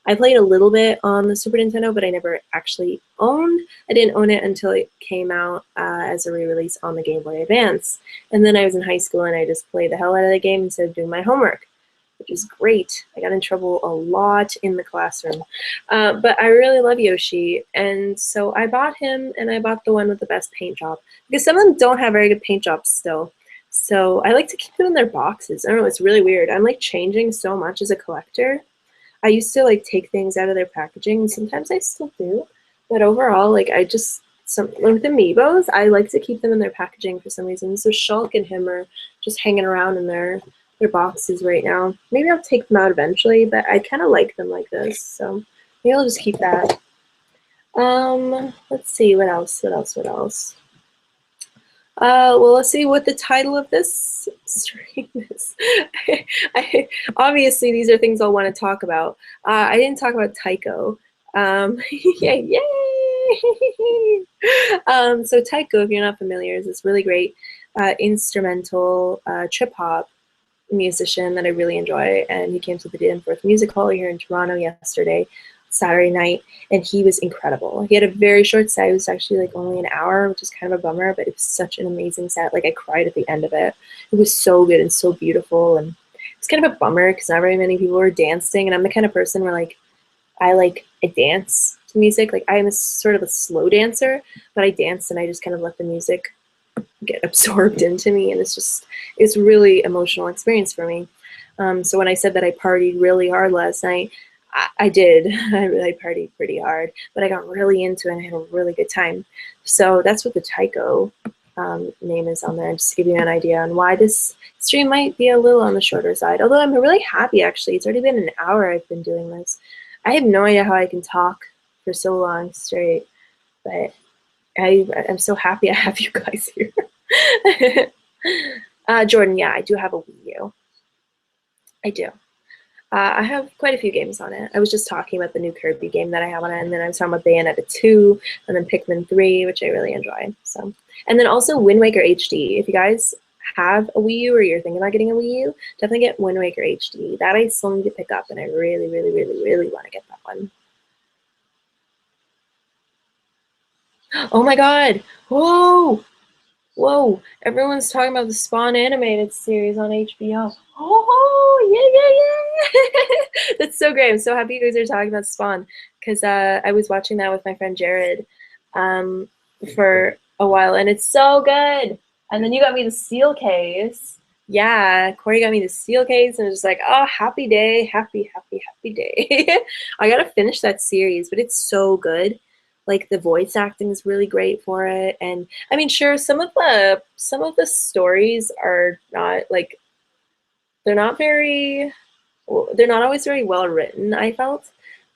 I played a little bit on the Super Nintendo, but I never actually owned. I didn't own it until it came out as a re-release on the Game Boy Advance. And then I was in high school and I just played the hell out of the game instead of doing my homework, which is great. I got in trouble a lot in the classroom. But I really love Yoshi, and so I bought him, and I bought the one with the best paint job, because some of them don't have very good paint jobs still. So I like to keep them in their boxes. I don't know, it's really weird. I'm like changing so much as a collector. I used to like take things out of their packaging, and sometimes I still do. But overall, like with amiibos, I like to keep them in their packaging for some reason. So Shulk and him are just hanging around in their boxes right now. Maybe I'll take them out eventually, but I kind of like them like this. So maybe I'll just keep that. Let's see, what else? Well, let's see what the title of this stream is. Obviously, these are things I'll want to talk about. I didn't talk about Tycho. Yay! So Tycho, if you're not familiar, is this really great instrumental trip-hop musician that I really enjoy, and he came to the Danforth Music Hall here in Toronto yesterday, Saturday night, and he was incredible. He had a very short set. It was actually like only an hour, which is kind of a bummer, but it was such an amazing set. Like I cried at the end of it. It was so good and so beautiful, and it's kind of a bummer because not very many people were dancing, and I'm the kind of person where like I dance to music. Like I am sort of a slow dancer, but I dance and I just kind of let the music get absorbed into me, and it's really emotional experience for me. So when I said that I partied really hard last night, I did. I partied pretty hard, but I got really into it and I had a really good time. So that's what the Tycho name is on there, just to give you an idea on why this stream might be a little on the shorter side. Although I'm really happy, actually. It's already been an hour I've been doing this. I have no idea how I can talk for so long straight, but I'm so happy I have you guys here. Jordan, yeah, I do have a Wii U. I do. I have quite a few games on it. I was just talking about the new Kirby game that I have on it, and then I was talking about Bayonetta 2, and then Pikmin 3, which I really enjoy. So, and then also Wind Waker HD. If you guys have a Wii U or you're thinking about getting a Wii U, definitely get Wind Waker HD. That I still need to pick up, and I really, really, really, really want to get that one. Oh my god! Whoa! Whoa, everyone's talking about the Spawn animated series on HBO. Oh, yeah. That's so great. I'm so happy you guys are talking about Spawn, because I was watching that with my friend Jared for a while, and it's so good. And then you got me the seal case. Yeah, Corey got me the seal case, and it was just like, oh, happy day, happy day. I gotta finish that series, but it's so good. Like the voice acting is really great for it, and I mean, sure, some of the stories are not like they're not always very well written. I felt,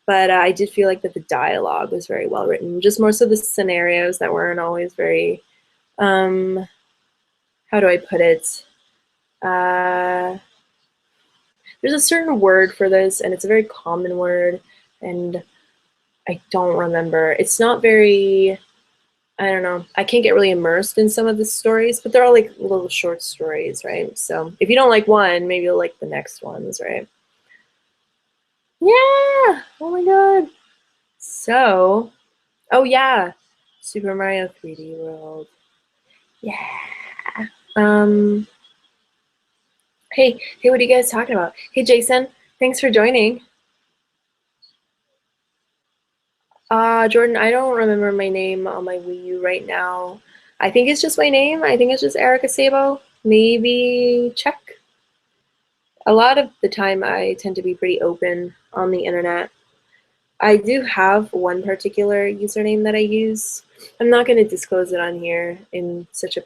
but I did feel like that the dialogue was very well written. Just more so the scenarios that weren't always very, how do I put it? There's a certain word for this, and it's a very common word, and I don't remember. It's not very, I don't know. I can't get really immersed in some of the stories, but they're all like little short stories, right? So if you don't like one, maybe you'll like the next ones, right? Yeah! Oh my god. So, oh yeah, Super Mario 3D World. Yeah. Hey, what are you guys talking about? Hey, Jason, thanks for joining. Jordan, I don't remember my name on my Wii U right now. I think it's just my name. I think it's just Erica Sabo. Maybe check. A lot of the time I tend to be pretty open on the internet. I do have one particular username that I use. I'm not going to disclose it on here in such a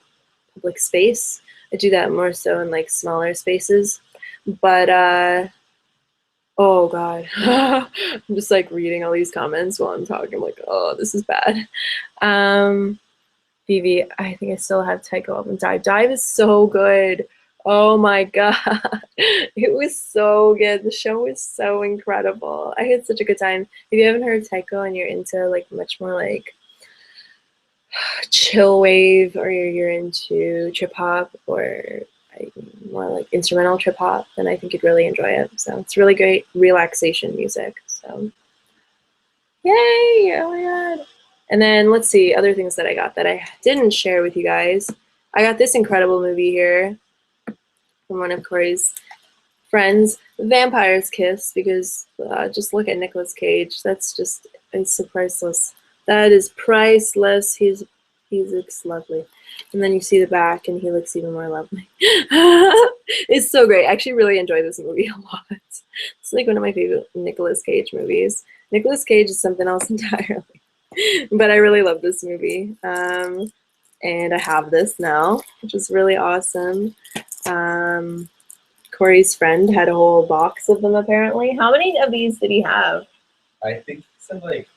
public space. I do that more so in like smaller spaces. But Oh God. I'm just like reading all these comments while I'm talking. I'm like, oh, this is bad. Vivi, I think I still have Tycho up and Dive. Dive is so good. Oh my God. It was so good. The show was so incredible. I had such a good time. If you haven't heard Tycho and you're into like much more like chill wave, or you're into trip hop or more like instrumental trip hop, then I think you'd really enjoy it. So it's really great relaxation music. So yay! Oh my God. And then let's see, other things that I got that I didn't share with you guys. I got this incredible movie here from one of Corey's friends, Vampire's Kiss, because just look at Nicolas Cage. That's just, it's so priceless. That is priceless. He looks lovely. And then you see the back, and he looks even more lovely. It's so great. I actually really enjoy this movie a lot. It's like one of my favorite Nicolas Cage movies. Nicolas Cage is something else entirely. But I really love this movie. And I have this now, which is really awesome. Corey's friend had a whole box of them, apparently. How many of these did he have? I think he said like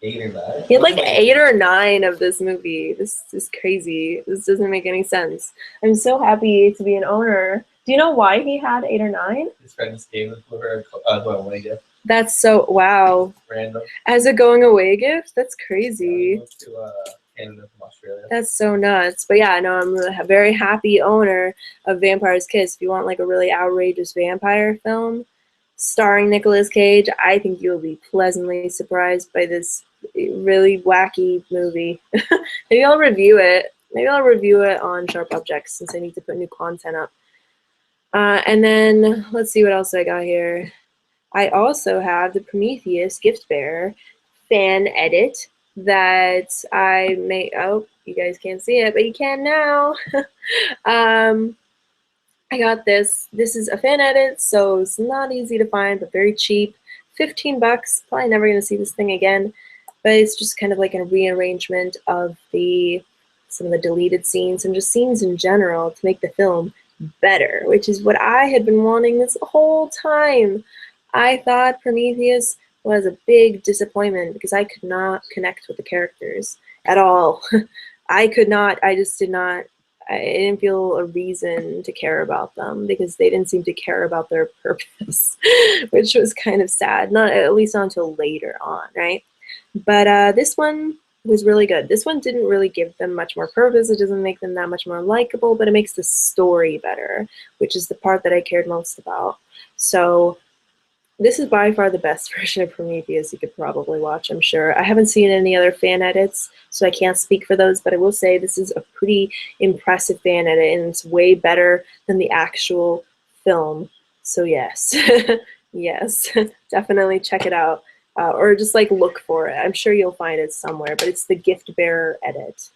8 or 9. He had like 8 or 9 of this movie. This is crazy. This doesn't make any sense. I'm so happy to be an owner. Do you know why he had 8 or 9? His friends gave them for her going away gift. That's so, wow. Random. As a going away gift? That's crazy. Yeah, moved to Canada from Australia. That's so nuts. But yeah, no, I'm a very happy owner of Vampire's Kiss. If you want like a really outrageous vampire film starring Nicolas Cage, I think you'll be pleasantly surprised by this really wacky movie. Maybe I'll review it. Maybe I'll review it on Sharp Objects since I need to put new content up. And then let's see what else I got here. I also have the Prometheus Gift Bearer fan edit that I made. Oh, you guys can't see it, but you can now. I got this. This is a fan edit, so it's not easy to find, but very cheap. 15 bucks. Probably never going to see this thing again, but it's just kind of like a rearrangement of some of the deleted scenes and just scenes in general to make the film better, which is what I had been wanting this whole time. I thought Prometheus was a big disappointment because I could not connect with the characters at all. I could not. I just did not. I didn't feel a reason to care about them because they didn't seem to care about their purpose, which was kind of sad. Not at least not until later on, right? But this one was really good. This one didn't really give them much more purpose. It doesn't make them that much more likable, but it makes the story better, which is the part that I cared most about. So this is by far the best version of Prometheus you could probably watch, I'm sure. I haven't seen any other fan edits, so I can't speak for those, but I will say this is a pretty impressive fan edit, and it's way better than the actual film. So yes, yes, definitely check it out. Or just like look for it. I'm sure you'll find it somewhere, but it's the Gift Bearer edit.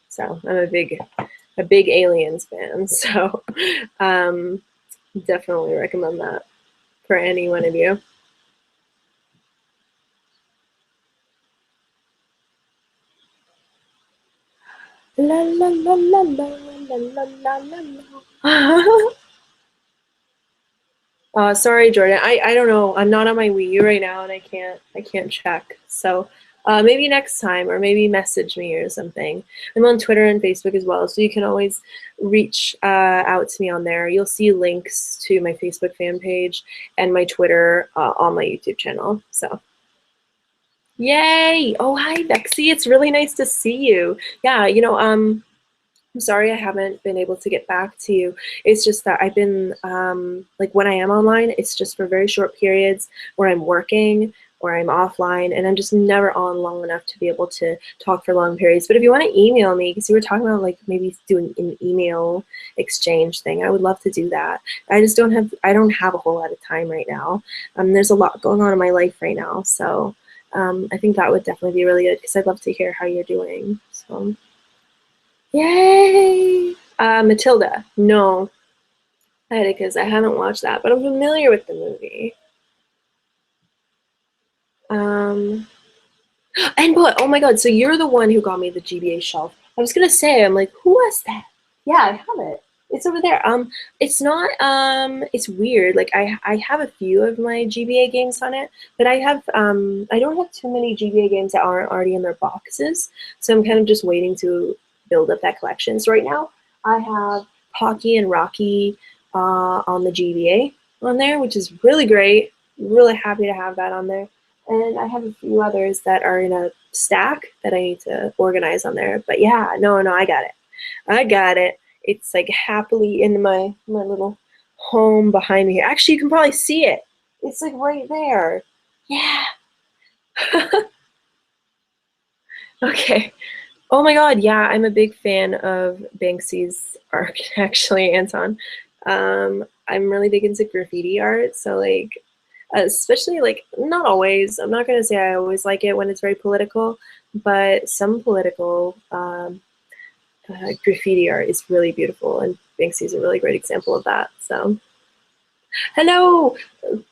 So I'm a big Aliens fan, so definitely recommend that for any one of you. La la la la la la la la la. Sorry, Jordan. I don't know. I'm not on my Wii U right now, and I can't check. So maybe next time, or maybe message me or something. I'm on Twitter and Facebook as well, so you can always reach out to me on there. You'll see links to my Facebook fan page and my Twitter on my YouTube channel. So yay! Oh, hi, Bexy. It's really nice to see you. Yeah, you know, I'm sorry I haven't been able to get back to you. It's just that I've been, like when I am online, it's just for very short periods where I'm working or I'm offline, and I'm just never on long enough to be able to talk for long periods. But if you want to email me, because you were talking about like maybe doing an email exchange thing, I would love to do that. I don't have a whole lot of time right now. There's a lot going on in my life right now, so I think that would definitely be really good because I'd love to hear how you're doing. So. Yay! Matilda. No, because I haven't watched that, but I'm familiar with the movie. And what? Oh my God! So you're the one who got me the GBA shelf. I was gonna say, I'm like, who was that? Yeah, I have it. It's over there. It's not, it's weird. Like I have a few of my GBA games on it, but I don't have too many GBA games that aren't already in their boxes. So I'm kind of just waiting to build up that collection. So right now I have Pocky and Rocky on the GBA on there, which is really great. Really happy to have that on there. And I have a few others that are in a stack that I need to organize on there. But yeah, no, I got it. I got it. It's like happily in my little home behind me here. Actually, you can probably see it. It's like right there. Yeah. Okay. Oh my God, yeah, I'm a big fan of Banksy's art, actually, Anton. I'm really big into graffiti art, so like, especially like, not always. I'm not gonna say I always like it when it's very political, but some political graffiti art is really beautiful, and Banksy's a really great example of that. So, hello,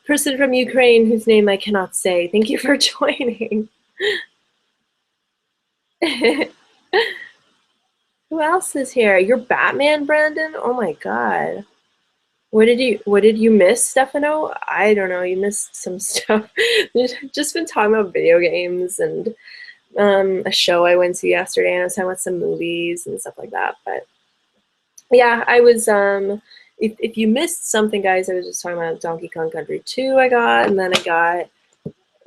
person from Ukraine whose name I cannot say. Thank you for joining. Who else is here? You're Batman, Brandon? Oh my God. What did you miss, Stefano? I don't know. You missed some stuff. Just been talking about video games and a show I went to yesterday, and I was talking about some movies and stuff like that. But yeah, I was if you missed something, guys, I was just talking about Donkey Kong Country 2 I got, and then I got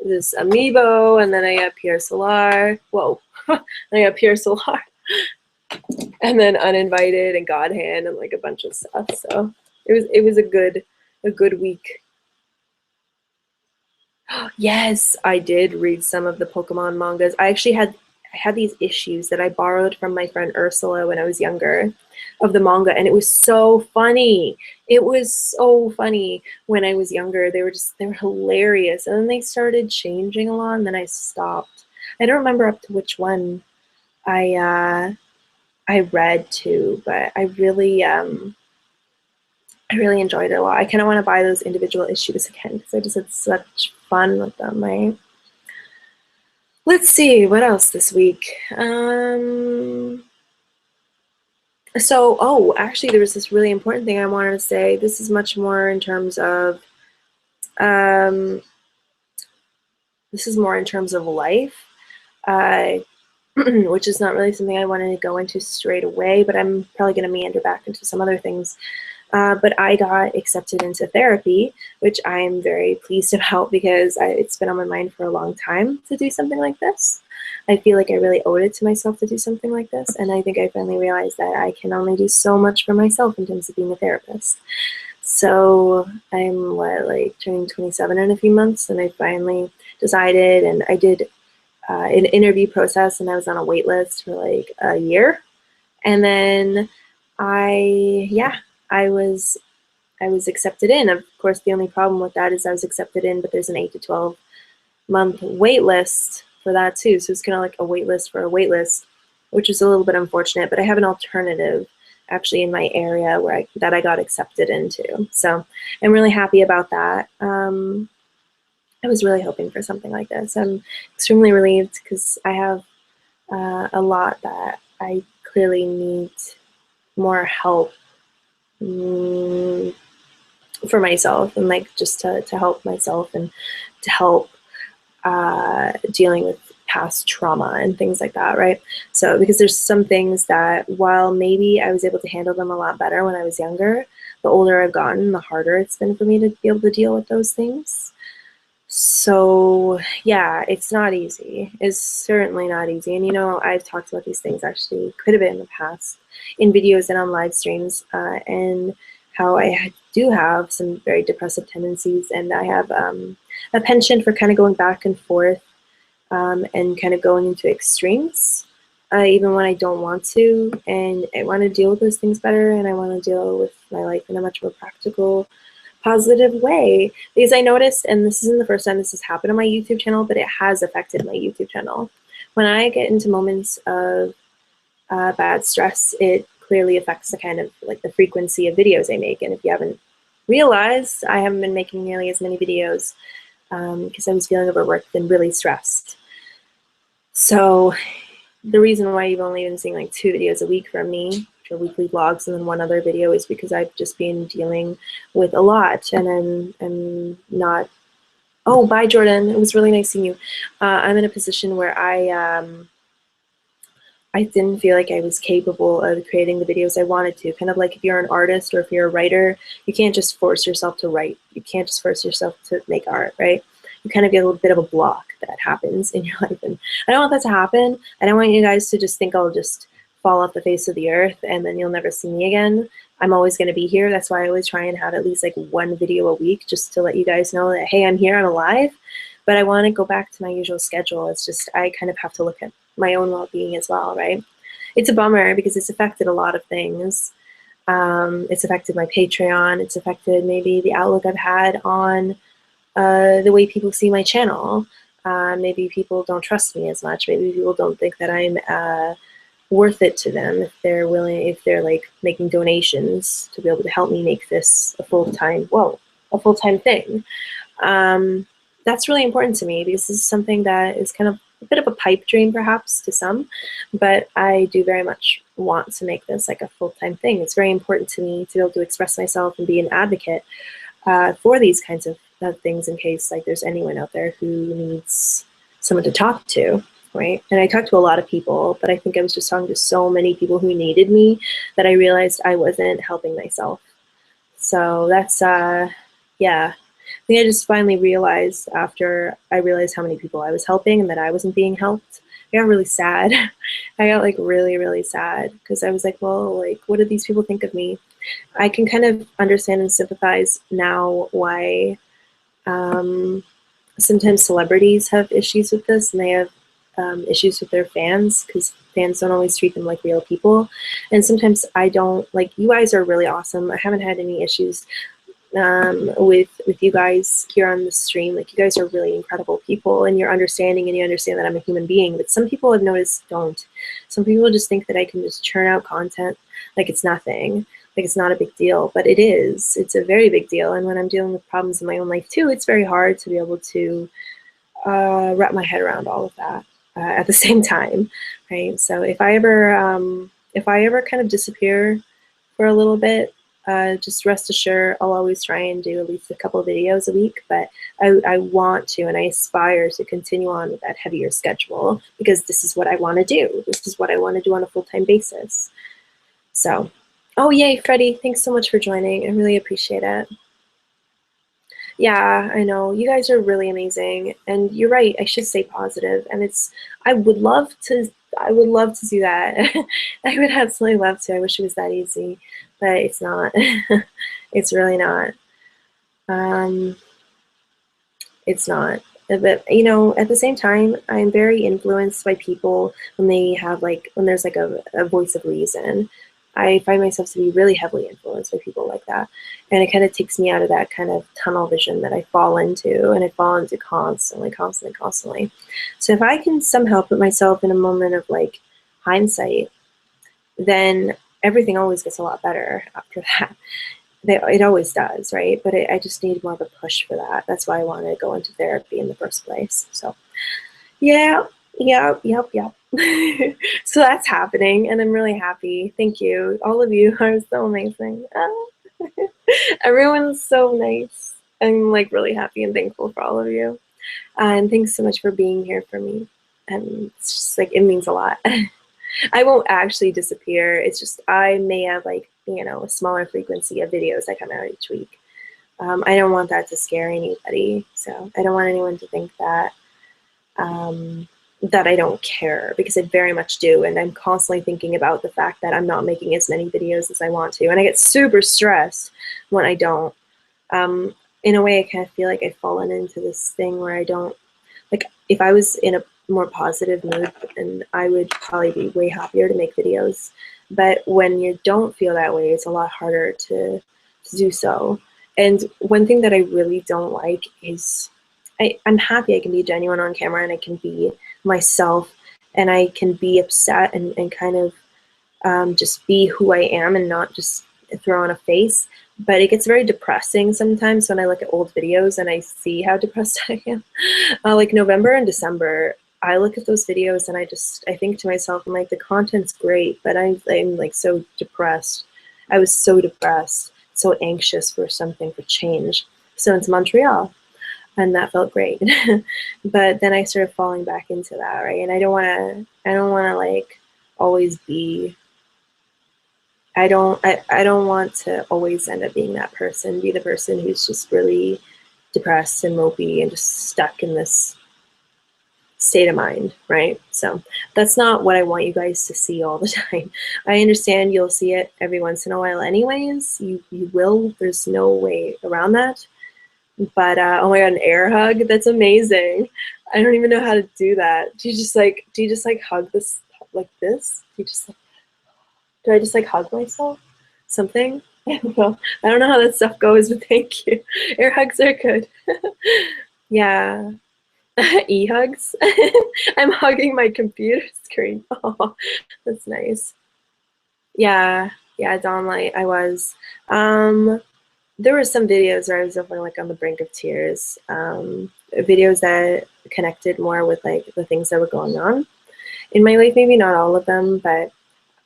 this amiibo, and then I got Pierre Solar. Whoa. I got Pierre Solar. And then Uninvited and God Hand and like a bunch of stuff. So it was a good week. Yes, I did read some of the Pokemon mangas. I actually I had these issues that I borrowed from my friend Ursula when I was younger of the manga, and it was so funny. It was so funny when I was younger. They were hilarious. And then they started changing a lot, and then I stopped. I don't remember up to which one I read too, but I really enjoyed it a lot. I kind of want to buy those individual issues again because I just had such fun with them, right? Let's see, what else this week? Actually, there was this really important thing I wanted to say. This is much more in terms of, life, which is not really something I wanted to go into straight away, but I'm probably going to meander back into some other things. But I got accepted into therapy, which I'm very pleased about because it's been on my mind for a long time to do something like this. I feel like I really owed it to myself to do something like this, and I think I finally realized that I can only do so much for myself in terms of being a therapist. So I'm turning 27 in a few months, and I finally decided, and I did an interview process, and I was on a wait list for like a year, and then I was accepted in. Of course, the only problem with that is I was accepted in, but there's an 8 to 12 month wait list for that too. So it's kind of like a wait list for a wait list, which is a little bit unfortunate, but I have an alternative actually in my area that I got accepted into. So I'm really happy about that. I was really hoping for something like this. I'm extremely relieved because I have a lot that I clearly need more help for myself, and like just to help myself and to help dealing with past trauma and things like that, right? So because there's some things that while maybe I was able to handle them a lot better when I was younger, the older I've gotten, the harder it's been for me to be able to deal with those things. So yeah, it's not easy. It's certainly not easy. And I've talked about these things actually quite a bit in the past in videos and on live streams, and how I do have some very depressive tendencies, and I have a penchant for kind of going back and forth and kind of going into extremes, even when I don't want to, and I want to deal with those things better, and I want to deal with my life in a much more practical, positive way, because I noticed, and this isn't the first time this has happened on my YouTube channel, but it has affected my YouTube channel. When I get into moments of bad stress, it clearly affects the kind of like the frequency of videos I make. And if you haven't realized, I haven't been making nearly as many videos because I was feeling overworked and really stressed. So the reason why you've only been seeing like 2 videos a week from me extra weekly vlogs, and then one other video is because I've just been dealing with a lot, and I'm not. Oh, bye, Jordan. It was really nice seeing you. I'm in a position where I didn't feel like I was capable of creating the videos I wanted to. Kind of like if you're an artist or if you're a writer, you can't just force yourself to write. You can't just force yourself to make art, right? You kind of get a little bit of a block that happens in your life. And I don't want that to happen. I don't want you guys to just think I'll just fall off the face of the earth and then you'll never see me again. I'm always going to be here. That's why I always try and have at least like one video a week just to let you guys know that, hey, I'm here, I'm alive. But I want to go back to my usual schedule. It's just I kind of have to look at my own well-being as well, right? It's a bummer because it's affected a lot of things. It's affected my Patreon. It's affected maybe the outlook I've had on the way people see my channel. Maybe people don't trust me as much. Maybe people don't think that I'm worth it to them if they're willing, if they're like making donations to be able to help me make this a full-time thing. That's really important to me because this is something that is kind of a bit of a pipe dream perhaps to some, but I do very much want to make this like a full-time thing. It's very important to me to be able to express myself and be an advocate for these kinds of things in case like there's anyone out there who needs someone to talk to, right? And I talked to a lot of people, but I think I was just talking to so many people who needed me that I realized I wasn't helping myself. So that's, yeah. I think I just finally realized after I realized how many people I was helping and that I wasn't being helped, I got really sad. I got like really, really sad because I was like, well, like, what do these people think of me? I can kind of understand and sympathize now why sometimes celebrities have issues with this and they have issues with their fans because fans don't always treat them like real people. And sometimes I don't, like, you guys are really awesome. I haven't had any issues with you guys here on the stream. Like, you guys are really incredible people and you're understanding and you understand that I'm a human being, but some people I've noticed don't. Some people just think that I can just churn out content like it's nothing, like it's not a big deal, but it is. It's a very big deal. And when I'm dealing with problems in my own life too, it's very hard to be able to wrap my head around all of that at the same time, right? So if I ever kind of disappear for a little bit, just rest assured I'll always try and do at least a couple of videos a week, but I want to and I aspire to continue on with that heavier schedule because this is what I want to do. This is what I want to do on a full-time basis. So, oh yay, Freddie, thanks so much for joining. I really appreciate it. Yeah, I know. You guys are really amazing. And you're right, I should stay positive. And I would love to do that. I would absolutely love to. I wish it was that easy, but it's not. It's really not. It's not. But, you know, at the same time, I'm very influenced by people when there's like a voice of reason. I find myself to be really heavily influenced by people like that. And it kind of takes me out of that kind of tunnel vision that I fall into, and I fall into constantly. So if I can somehow put myself in a moment of like hindsight, then everything always gets a lot better after that. It always does, right? But I just need more of a push for that. That's why I want to go into therapy in the first place. So yeah. So that's happening, and I'm really happy. Thank you. All of you are so amazing. Everyone's so nice. I'm like really happy and thankful for all of you. And thanks so much for being here for me. And it's just like, it means a lot. I won't actually disappear. It's just I may have like, you know, a smaller frequency of videos that come out each week. I don't want that to scare anybody. So I don't want anyone to think that that I don't care, because I very much do, and I'm constantly thinking about the fact that I'm not making as many videos as I want to, and I get super stressed when I don't. In a way, I kind of feel like I've fallen into this thing where I don't, like, if I was in a more positive mood, and I would probably be way happier to make videos, but when you don't feel that way, it's a lot harder to do so. And one thing that I really don't like is I'm happy I can be genuine on camera and I can be myself and I can be upset and kind of just be who I am and not just throw on a face. But it gets very depressing sometimes when I look at old videos and I see how depressed I am. Like November and December, I look at those videos and I think to myself, I'm like, the content's great, but I'm like so depressed. I was so depressed, so anxious for something, for change. So it's Montreal, and that felt great. But then I started falling back into that, right? And I don't want to like always be, I don't want to always end up being that person, be the person who's just really depressed and mopey and just stuck in this state of mind, right? So that's not what I want you guys to see all the time. I understand you'll see it every once in a while anyways. You will. There's no way around that. But oh my god, an air hug? That's amazing. I don't even know how to do that. Do you just like hug this like this? Do I just like hug myself? Something? I don't know. I don't know how that stuff goes, but thank you. Air hugs are good. Yeah. E-hugs? I'm hugging my computer screen. Oh, that's nice. Yeah, yeah, Dawnlight, I was. There were some videos where I was definitely like on the brink of tears. Videos that connected more with like the things that were going on in my life. Maybe not all of them, but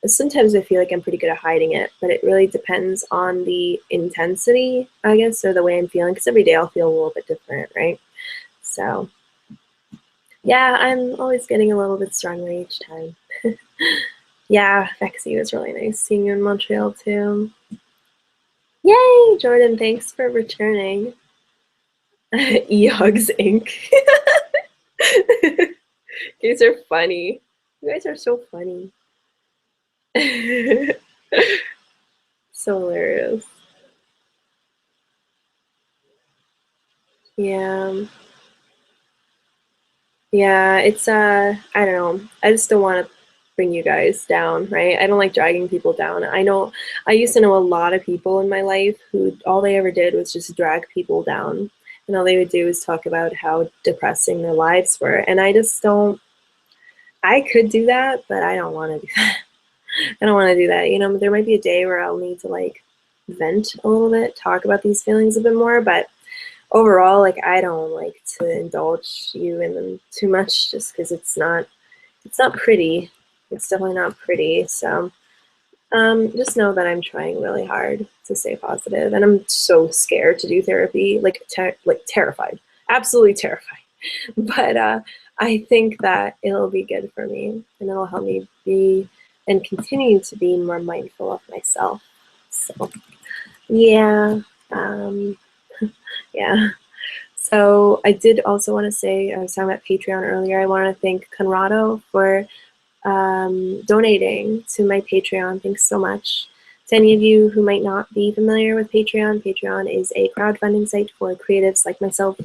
sometimes I feel like I'm pretty good at hiding it. But it really depends on the intensity, I guess, or the way I'm feeling. Because every day I'll feel a little bit different, right? So yeah, I'm always getting a little bit stronger each time. Yeah, Vexy was really nice seeing you in Montreal too. Yay, Jordan, thanks for returning. E-Hugs Inc. You guys are funny. You guys are so funny. So hilarious. Yeah. Yeah, it's I don't know. I just don't want to bring you guys down, right? I don't like dragging people down. I know I used to know a lot of people in my life who all they ever did was just drag people down. And all they would do is talk about how depressing their lives were. And I just don't I could do that, but I don't want to do that. I don't want to do that. You know, there might be a day where I'll need to like vent a little bit, talk about these feelings a bit more, but overall, like I don't like to indulge you in them too much just because it's not pretty. It's definitely not pretty. So just know that I'm trying really hard to stay positive, and I'm so scared to do therapy, like terrified, absolutely terrified. But I think that it'll be good for me, and it'll help me be and continue to be more mindful of myself. So yeah, um, yeah. So I did also want to say, I was talking about Patreon earlier. I want to thank Conrado for donating to my Patreon. Thanks so much. To any of you who might not be familiar with Patreon, Patreon is a crowdfunding site for creatives like myself.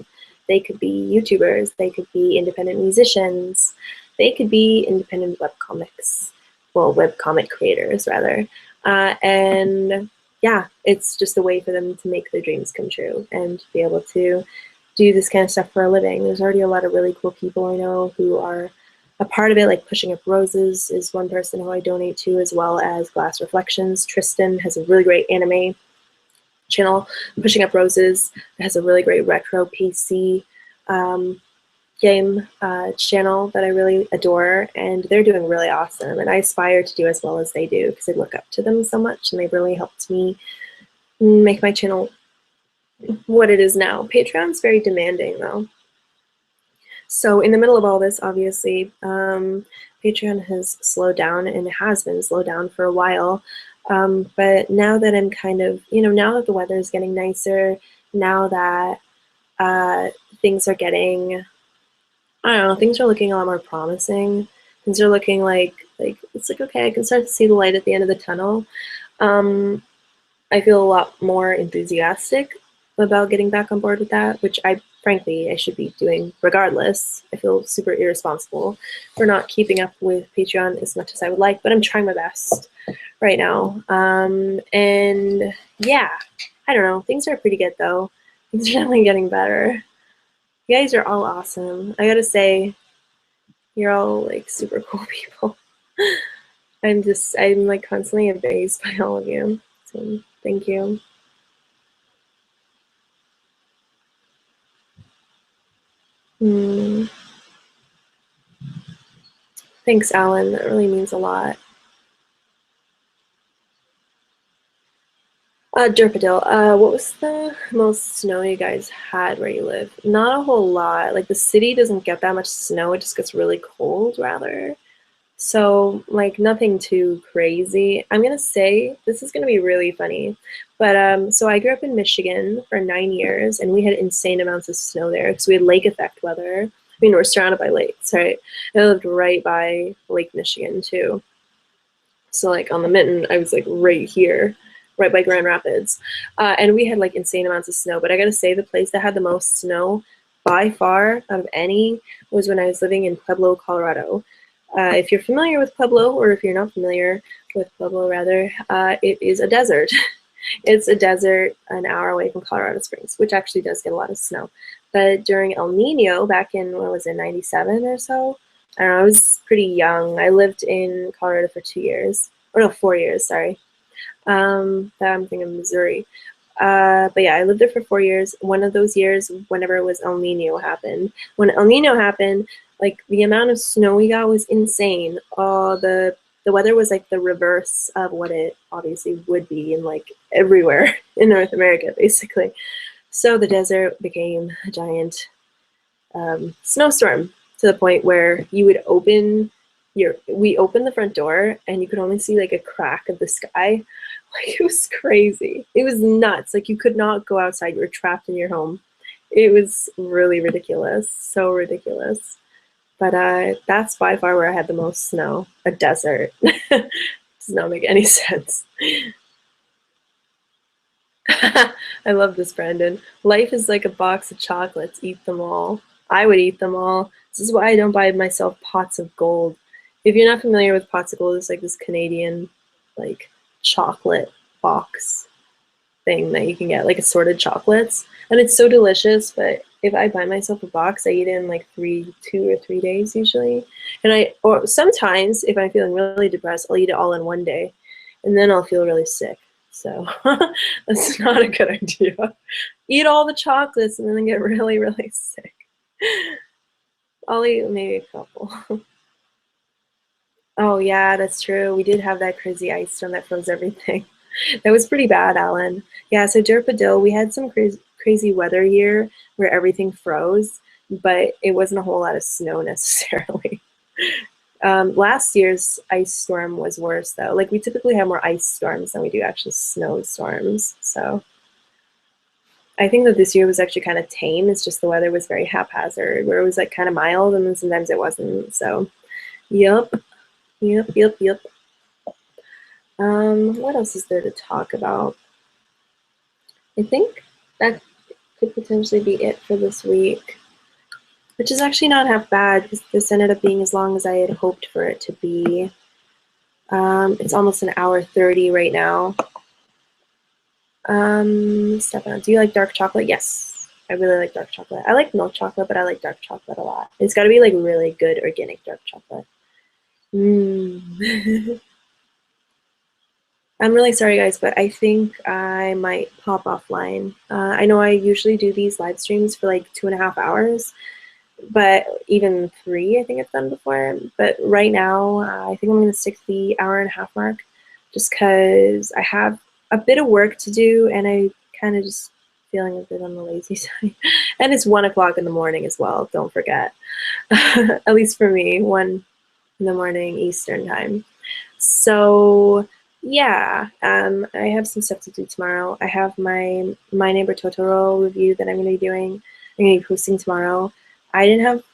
They could be YouTubers, they could be independent musicians, they could be independent webcomics, well, webcomic creators rather. And yeah, it's just a way for them to make their dreams come true and be able to do this kind of stuff for a living. There's already a lot of really cool people I know who are a part of it, like Pushing Up Roses is one person who I donate to, as well as Glass Reflections. Tristan has a really great anime channel. Pushing Up Roses has a really great retro PC game channel that I really adore, and they're doing really awesome. And I aspire to do as well as they do because I look up to them so much, and they've really helped me make my channel what it is now. Patreon's very demanding though. So in the middle of all this, obviously, Patreon has slowed down and has been slowed down for a while. But now that I'm kind of, you know, now that the weather is getting nicer, now that things are getting, I don't know, things are looking a lot more promising. Things are looking like it's like, okay, I can start to see the light at the end of the tunnel. I feel a lot more enthusiastic about getting back on board with that, which frankly, I should be doing regardless. I feel super irresponsible for not keeping up with Patreon as much as I would like, but I'm trying my best right now. And yeah, I don't know. Things are pretty good though. Things are definitely getting better. You guys are all awesome. I gotta say, you're all like super cool people. I'm like constantly amazed by all of you. So thank you. Thanks, Alan. That really means a lot. Derpadil, what was the most snow you guys had where you live? Not a whole lot. Like the city doesn't get that much snow. It just gets really cold, rather. So, like, nothing too crazy. I'm gonna say this is gonna be really funny, but so I grew up in Michigan for 9 years, and we had insane amounts of snow there because we had lake effect weather. I mean, we're surrounded by lakes, right? I lived right by Lake Michigan too. So, like, on the Mitten, I was like right here, right by Grand Rapids, and we had like insane amounts of snow. But I gotta say, the place that had the most snow by far out of any was when I was living in Pueblo, Colorado. If you're familiar with Pueblo, or if you're not familiar with Pueblo, rather, it is a desert. It's a desert an hour away from Colorado Springs, which actually does get a lot of snow. But during El Nino, back in, what was it, 97 or so? I don't know, I was pretty young. I lived in Colorado for 2 years. Or no, 4 years, sorry. I'm thinking of Missouri. But yeah, I lived there for 4 years. One of those years, whenever it was El Nino happened. When El Nino happened, like the amount of snow we got was insane. The weather was like the reverse of what it obviously would be in like everywhere in North America, basically. So the desert became a giant snowstorm to the point where you would we opened the front door and you could only see like a crack of the sky. Like it was crazy. It was nuts. Like you could not go outside. You were trapped in your home. It was really ridiculous. So ridiculous. But that's by far where I had the most snow. A desert. Does not make any sense. I love this, Brandon. Life is like a box of chocolates. Eat them all. I would eat them all. This is why I don't buy myself pots of gold. If you're not familiar with pots of gold, it's like this Canadian like chocolate box thing that you can get, like assorted chocolates. And it's so delicious, but if I buy myself a box, I eat it in like 2 or 3 days usually. Or sometimes if I'm feeling really depressed, I'll eat it all in one day and then I'll feel really sick. So that's not a good idea. Eat all the chocolates and then get really, really sick. I'll eat maybe a couple. Oh yeah, that's true. We did have that crazy ice storm that froze everything. That was pretty bad, Alan. Yeah, so Derpadil, we had some crazy weather here where everything froze, but it wasn't a whole lot of snow necessarily. Last year's ice storm was worse though. Like we typically have more ice storms than we do actual snowstorms. So I think that this year was actually kind of tame. It's just the weather was very haphazard, where it was like kind of mild and then sometimes it wasn't. So, yep. What else is there to talk about? I think that could potentially be it for this week, which is actually not half bad because this ended up being as long as I had hoped for it to be. It's almost an hour 30 right now. Stefan, do you like dark chocolate? Yes, I really like dark chocolate. I like milk chocolate, but I like dark chocolate a lot. It's got to be like really good organic dark chocolate. I'm really sorry, guys, but I think I might pop offline. I know I usually do these live streams for like 2.5 hours, but even 3, I think I've done before. But right now, I think I'm going to stick to the hour-and-a-half mark just because I have a bit of work to do and I kind of just feeling a bit on the lazy side. And it's 1 o'clock in the morning as well, don't forget. At least for me, 1 in the morning Eastern time. So yeah, I have some stuff to do tomorrow. I have my Neighbor Totoro review that I'm going to be doing. I'm going to be posting tomorrow. I didn't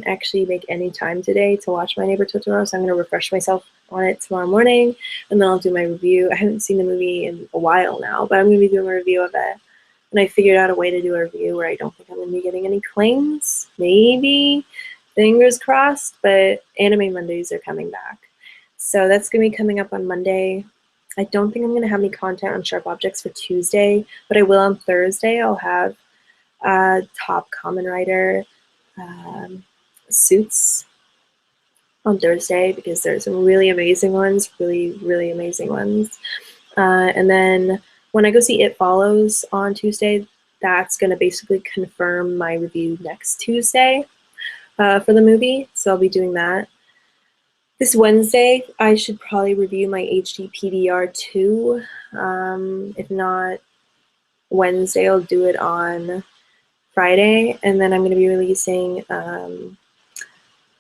actually make any time today to watch My Neighbor Totoro, so I'm going to refresh myself on it tomorrow morning, and then I'll do my review. I haven't seen the movie in a while now, but I'm going to be doing a review of it. And I figured out a way to do a review where I don't think I'm going to be getting any claims. Maybe. Fingers crossed, but Anime Mondays are coming back. So that's going to be coming up on Monday. I don't think I'm going to have any content on Sharp Objects for Tuesday, but I will on Thursday. I'll have top Kamen Rider suits on Thursday because there's some really amazing ones, really amazing ones. And then when I go see It Follows on Tuesday, that's going to basically confirm my review next Tuesday. for the movie, so I'll be doing that. This Wednesday, I should probably review my HD PDR2. If not Wednesday, I'll do it on Friday, and then I'm going to be releasing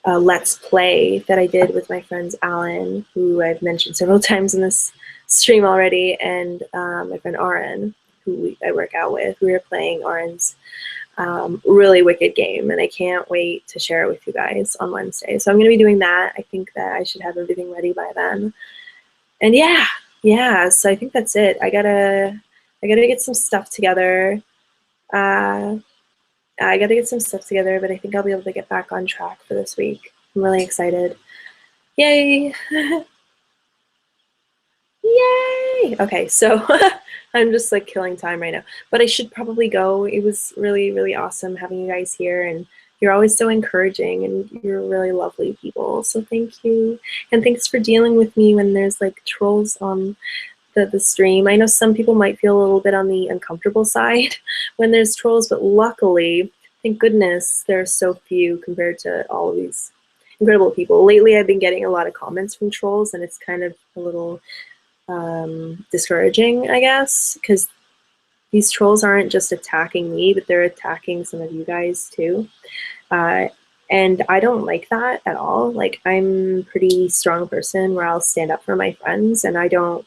a Let's Play that I did with my friends Alan, who I've mentioned several times in this stream already, and my friend Aaron, who I work out with. We were playing Aaron's really wicked game, and I can't wait to share it with you guys on Wednesday. So I'm going to be doing that. I think that I should have everything ready by then. And yeah, so I think that's it. I gotta get some stuff together. I gotta get some stuff together, but I think I'll be able to get back on track for this week. I'm really excited. Yay! Yay! Okay, so I'm just like killing time right now, but I should probably go. It was really, really awesome having you guys here, and you're always so encouraging, and you're really lovely people. So thank you, and thanks for dealing with me when there's like trolls on the stream. I know some people might feel a little bit on the uncomfortable side when there's trolls, but luckily, thank goodness, there are so few compared to all of these incredible people. Lately, I've been getting a lot of comments from trolls, and it's kind of a little discouraging, I guess, because these trolls aren't just attacking me, but they're attacking some of you guys too. And I don't like that at all. Like, I'm a pretty strong person where I'll stand up for my friends, and I don't,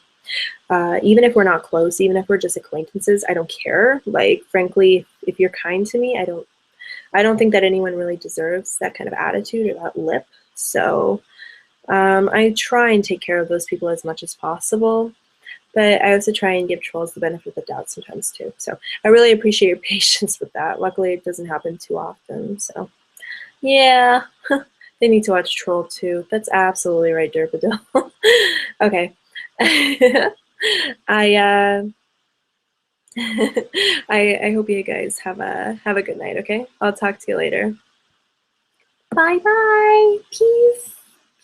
even if we're not close, even if we're just acquaintances, I don't care. Like, frankly, if you're kind to me, I don't think that anyone really deserves that kind of attitude or that lip. So I try and take care of those people as much as possible, but I also try and give trolls the benefit of the doubt sometimes too. So I really appreciate your patience with that. Luckily, it doesn't happen too often. So yeah, they need to watch Troll too. That's absolutely right, Derpadil. Okay. I I hope you guys have a good night. Okay, I'll talk to you later. Bye bye. Peace.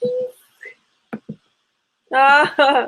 Peace. Ah.